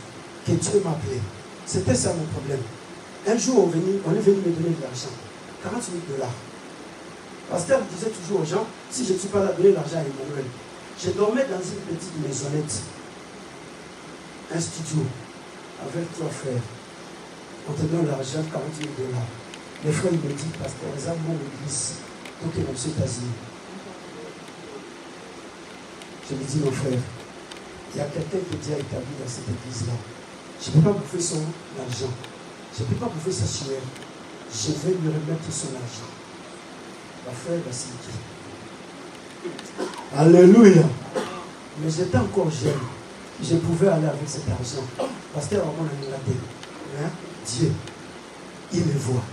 que Dieu m'a appelée. C'était ça mon problème. Un jour, on est venu me donner de l'argent. 40 000 $. Le pasteur disait toujours aux gens, si je ne suis pas là, donner l'argent à Emmanuel. Je dormais dans une petite maisonnette, un studio, avec 3 frères. On te donne l'argent, 40 000 $. Les frères me disent, pasteur, les hommes vont l'église, donc ils m'ont asile. Je lui dis, mon frère, il y a quelqu'un qui est déjà établi dans cette église-là. Je ne peux pas bouffer son argent. Je ne peux pas bouffer sa sueur. Je vais lui remettre son argent. Ma frère va s'inquiéter. Alléluia. Mais j'étais encore jeune. Je pouvais aller avec cet argent. Pasteur, on a regardé. Dieu, il me voit.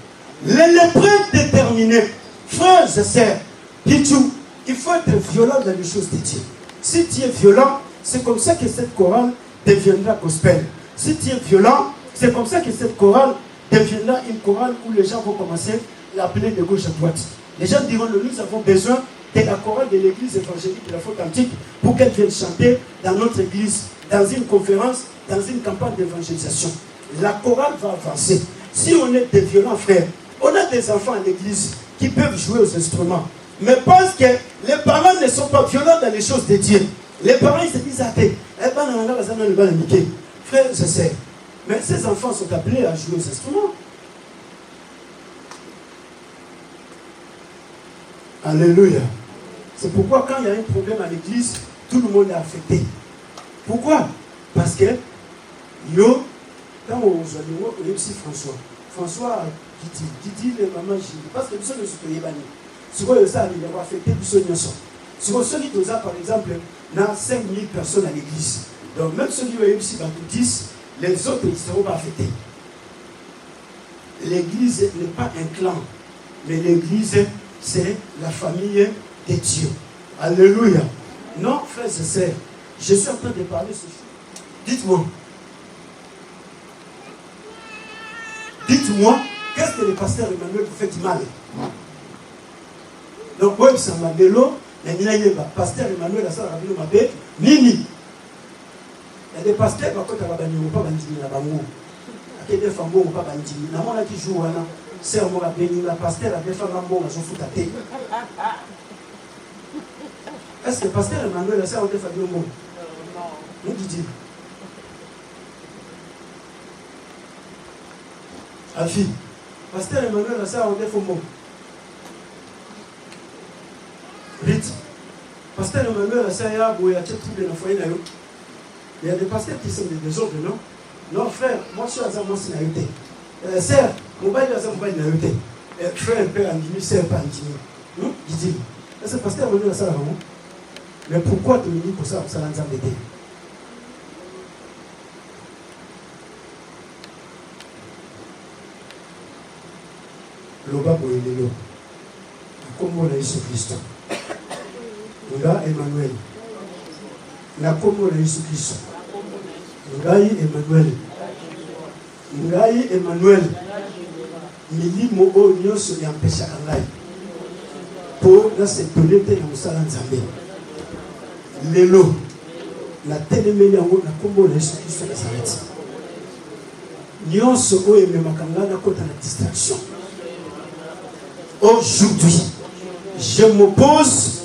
Les lépreux déterminés, frères et sœurs, Pichou, il faut être violent dans les choses de Dieu. Si tu es violent, c'est comme ça que cette chorale deviendra gospel. Si tu es violent, c'est comme ça que cette chorale deviendra une chorale où les gens vont commencer à l'appeler de gauche à droite. Les gens diront, nous avons besoin de la chorale de l'église évangélique de la faute antique pour qu'elle vienne chanter dans notre église, dans une conférence, dans une campagne d'évangélisation. La chorale va avancer. Si on est des violents frères, on a des enfants à l'église qui peuvent jouer aux instruments. Mais parce que les parents ne sont pas violents dans les choses de Dieu. Les parents ils se disent, frères et sœurs, mais ces enfants sont appelés à jouer aux instruments.
Alléluia. C'est pourquoi quand il y a un problème à l'église, tout le monde est affecté. Pourquoi? Parce que, quand on a aussi François dit les mamans, parce que nous sommes les Yébani. Si vous ça, il va affecter plus de si vous avez par exemple, dans 5000 personnes à l'église. Donc même ceux qui ont ici, 10, les autres ne seront pas affectés. L'église n'est pas un clan, mais l'église, c'est la famille de Dieu. Alléluia. Non, frères et sœurs, je suis en train de parler ce jour. Dites-moi. Dites-moi, qu'est-ce que le pasteur Emmanuel vous fait du mal? Donc, oui, c'est un vélo, mais il y a un pasteur Emmanuel, ça va venir m'appeler Nini. Il y a des pasteurs qui ne pas bandini, pas bandini, la bango. Il y a des femmes qui ne pas bandini. La mona qui joue, c'est un mot à bénir, la pasteur a des femmes qui sont foutues à tête. Est-ce que le pasteur Emmanuel a ça ou des femmes qui sont non? Nous dit-il. Alfi, pasteur Emmanuel a ça ou des femmes. Vite. Pasteur Emmanuel a ça et a trouvé dans foyer. Il y a des pasteurs qui sont des désordres, non? Non, frère, moi je suis à ça, moi c'est naïveté. Sœur, mon bail est à ça, mon bail naïveté. Frère, père, Andini, sœur, pas Andini. Dit-il. Est-ce que pasteur Emmanuel a ça là-bas? Mais pourquoi tu me dis pour ça, ça l'a embêté? Loba Boyelelo. Comme on a Jésus Christ. Nga Emmanuel. La combo de Jésus Christ. Ngai Emmanuel. Ngai Emmanuel. Milimo o nyonso ya mpesha kangai. Po na se tolete na musala nzambe. Lelo na telemeli yango na combo de Jésus Christ na Nazareth. Nyonso o ememaka nga na kota na distraction. Aujourd'hui, je m'oppose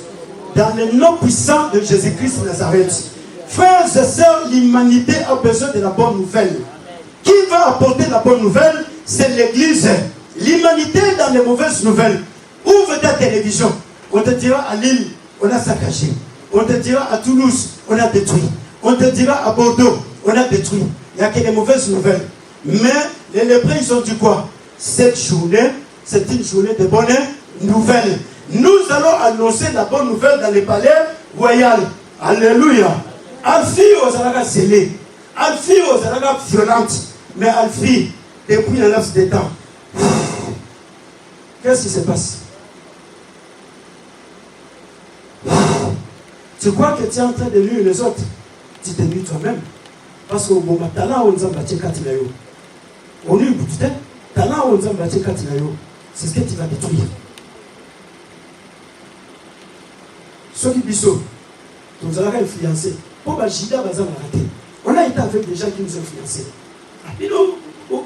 dans le nom puissant de Jésus-Christ de Nazareth. Frères et sœurs, l'humanité a besoin de la bonne nouvelle. Qui va apporter la bonne nouvelle? C'est l'Église. L'humanité dans les mauvaises nouvelles. Ouvre ta télévision. On te dira à Lille, on a saccagé. On te dira à Toulouse, on a détruit. On te dira à Bordeaux, on a détruit. Il n'y a que des mauvaises nouvelles. Mais les lépreux, ils ont dit quoi? Cette journée, c'est une journée de bonne nouvelle. Nous allons annoncer la bonne nouvelle dans les palais royaux. Alléluia. Alfie aux Aragas scellés. Alfie aux Aragas violentes. Mais Alfie, depuis un laps de temps, qu'est-ce qui se passe? Tu crois que tu es en train de nuire les autres? Tu te nuis toi-même. Parce que bon, talent on nous a battu 4 nayo. On est bouté. Talent on nous a battu 4 nayo. c'est ce que tu vas détruire. Ceux qui disent, nous allons influencer. Pour que Jida va rater. On a été avec des gens qui nous ont influencés. Vous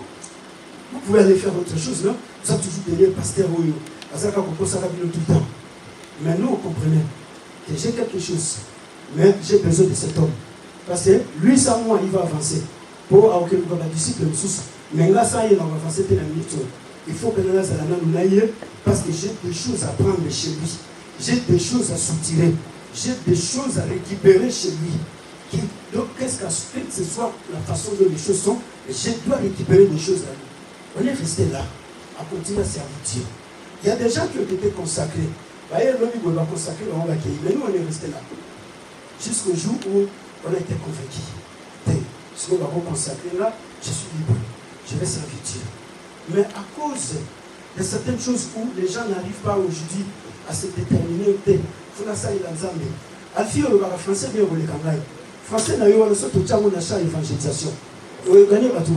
pouvez aller faire autre chose, non? Vous avez toujours donné pasteur ou tout le temps. Mais nous, on comprenait que j'ai quelque chose. Mais j'ai besoin de cet homme. Parce que lui, sans moi, il va avancer. Pour avoir un disciple, mais là, ça y est, on va avancer dans la minute. Il faut que nous ayons, parce que j'ai des choses à prendre chez lui. J'ai des choses à soutirer. J'ai des choses à récupérer chez lui. Donc, qu'est-ce que ce soit la façon dont les choses sont, je dois récupérer des choses à lui. On est resté là, à continuer à servir Dieu. Il y a des gens qui ont été consacrés. Mais nous, on est resté là. Jusqu'au jour où on a été convaincus. Ce qu'on va consacrer là, je suis libre. Je vais servir Dieu. Mais à cause de certaines choses où les gens n'arrivent pas aujourd'hui à se déterminer, il faut que ça aille dans Zambie. Alfio, le français, bien vous les campagnes. Français, n'a eu un autre temps où on a fait l'évangélisation. Vous avez gagné, tout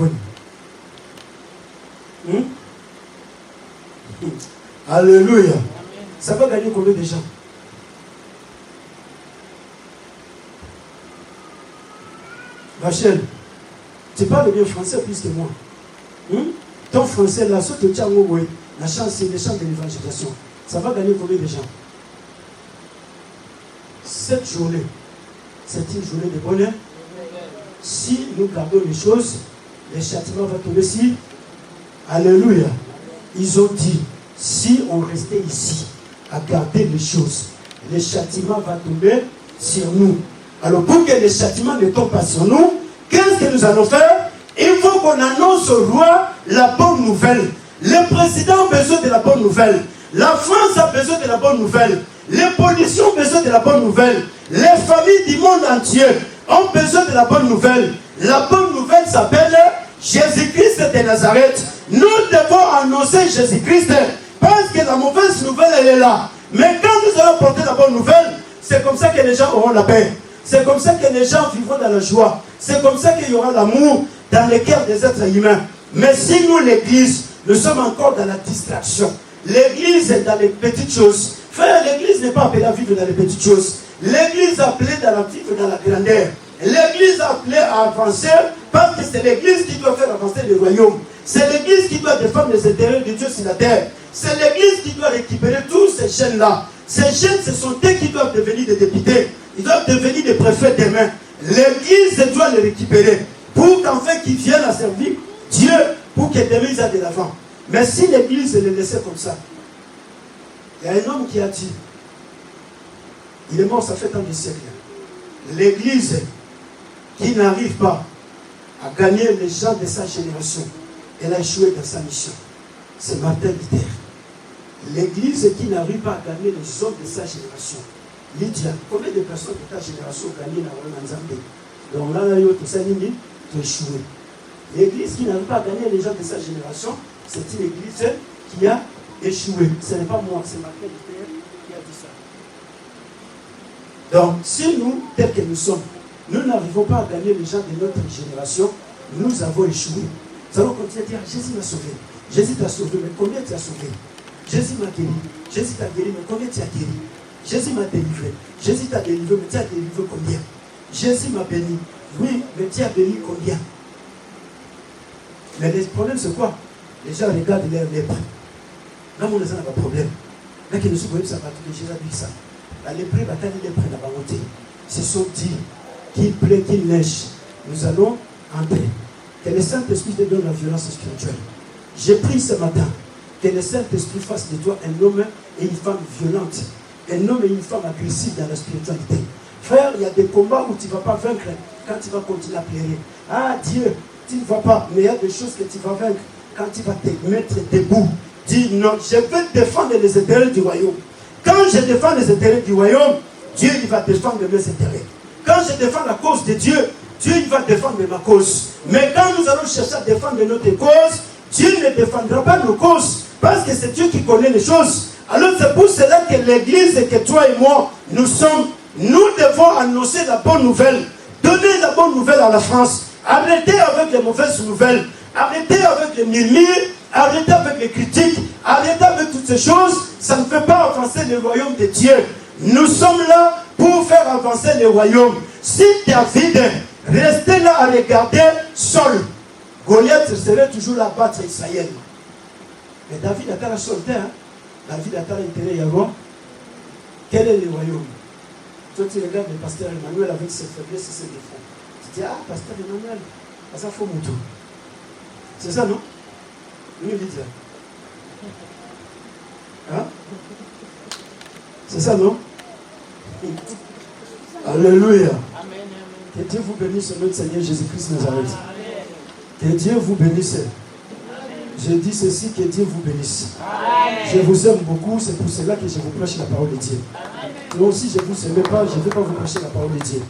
le monde. Alléluia. Ça va gagner combien de gens? Rachel, tu parles bien français plus que moi. Ton français là, ce que tu as la chance, c'est les chants de l'évangélisation. Ça va gagner combien de gens? Cette journée, c'est une journée de bonheur. Si nous gardons les choses, le châtiment va tomber ici. Alléluia. Ils ont dit, si on restait ici, à garder les choses, le châtiment va tomber sur nous. Alors pour que le châtiment ne tombe pas sur nous, qu'est-ce que nous allons faire? Il faut qu'on annonce au roi la bonne nouvelle. Le président a besoin de la bonne nouvelle. La France a besoin de la bonne nouvelle. Les policiers ont besoin de la bonne nouvelle. Les familles du monde entier ont besoin de la bonne nouvelle. La bonne nouvelle s'appelle Jésus-Christ de Nazareth. Nous devons annoncer Jésus-Christ parce que la mauvaise nouvelle, elle est là. Mais quand nous allons porter la bonne nouvelle, c'est comme ça que les gens auront la paix. C'est comme ça que les gens vivront dans la joie. C'est comme ça qu'il y aura l'amour dans les cœurs des êtres humains. Mais si nous, l'Église, nous sommes encore dans la distraction. L'Église est dans les petites choses. Frère, l'Église n'est pas appelée à vivre dans les petites choses. L'Église est appelée à vivre dans la grandeur. L'Église est appelée à avancer parce que c'est l'Église qui doit faire avancer le royaume. C'est l'Église qui doit défendre les intérêts de Dieu sur la terre. C'est l'Église qui doit récupérer tous ces chaînes-là. Ces chaînes, ce sont eux qui doivent devenir des députés. Ils doivent devenir des préfets demain. L'Église doit les récupérer pour qu'enfin qu'ils viennent à servir Dieu pour que demain ils aient de l'avant. Mais si l'Église les laissait comme ça, il y a un homme qui a dit, il est mort, ça fait tant de siècles. L'Église qui n'arrive pas à gagner les gens de sa génération, elle a échoué dans sa mission. C'est Martin Luther. L'Église qui n'arrive pas à gagner les hommes de sa génération. Lydia, combien de personnes de ta génération ont gagné dans Nzambé? Donc là, tout ça, tu as échoué. L'Église qui n'arrive pas à gagner les gens de sa génération, c'est une Église qui a échoué. Ce n'est pas moi, c'est Martin Luther qui a dit ça. Donc, si nous, tels que nous sommes, nous n'arrivons pas à gagner les gens de notre génération, nous avons échoué. Nous allons continuer à dire, Jésus m'a sauvé. Jésus t'a sauvé, mais combien tu as sauvé? Jésus m'a guéri. Jésus t'a guéri, mais combien tu as guéri? Jésus m'a délivré. Jésus t'a délivré, mais tu as délivré combien? Jésus m'a béni. Oui, mais tu as béni combien? Mais le problème, c'est quoi? Les gens regardent leur lèpre. Là, on n'a pas de problème. Là, qui ne se voient pas, Jésus a dit ça. La lèpre, la lèpre n'a pas monté. Ce sont dit qu'il plaît, qu'il neige. Nous allons entrer. Que le Saint-Esprit te donne la violence spirituelle. J'ai pris ce matin que le Saint-Esprit fasse de toi un homme et une femme violente. Un homme et une femme agressifs dans la spiritualité. Frère, il y a des combats où tu ne vas pas vaincre quand tu vas continuer à pleurer. Ah Dieu, tu ne vas pas, mais il y a des choses que tu vas vaincre quand tu vas te mettre debout. Dis non, je veux défendre les intérêts du royaume. Quand je défends les intérêts du royaume, Dieu il va défendre mes intérêts. Quand je défends la cause de Dieu, Dieu il va défendre ma cause. Mais quand nous allons chercher à défendre notre cause, Dieu ne défendra pas nos causes. Parce que c'est Dieu qui connaît les choses. Alors c'est pour cela que l'Église et que toi et moi, nous devons annoncer la bonne nouvelle. Donner la bonne nouvelle à la France. Arrêtez avec les mauvaises nouvelles. Arrêtez avec les murmures. arrêtez avec les critiques, arrêtez avec toutes ces choses. Ça ne fait pas avancer le royaume de Dieu. Nous sommes là pour faire avancer le royaume. Si David restait là à regarder Saul, Goliath serait toujours là à battre Israël. Mais David a la soldat, hein? David a l'intérêt à voir. Quel est le royaume? Toi, tu regardes le pasteur Emmanuel avec ses faiblesses et ses défauts. Tu dis, ah, pasteur Emmanuel, ça faut mon tour. C'est ça, non? Oui, vite là. Hein? C'est ça, non? Alléluia. Que Dieu vous bénisse au nom du Seigneur Jésus-Christ Nazareth. Que Dieu vous bénisse. Je dis ceci, que Dieu vous bénisse. Je vous aime beaucoup, c'est pour cela que je vous prêche la parole de Dieu. Moi aussi, je ne vous aime pas, je ne vais pas vous prêcher la parole de Dieu.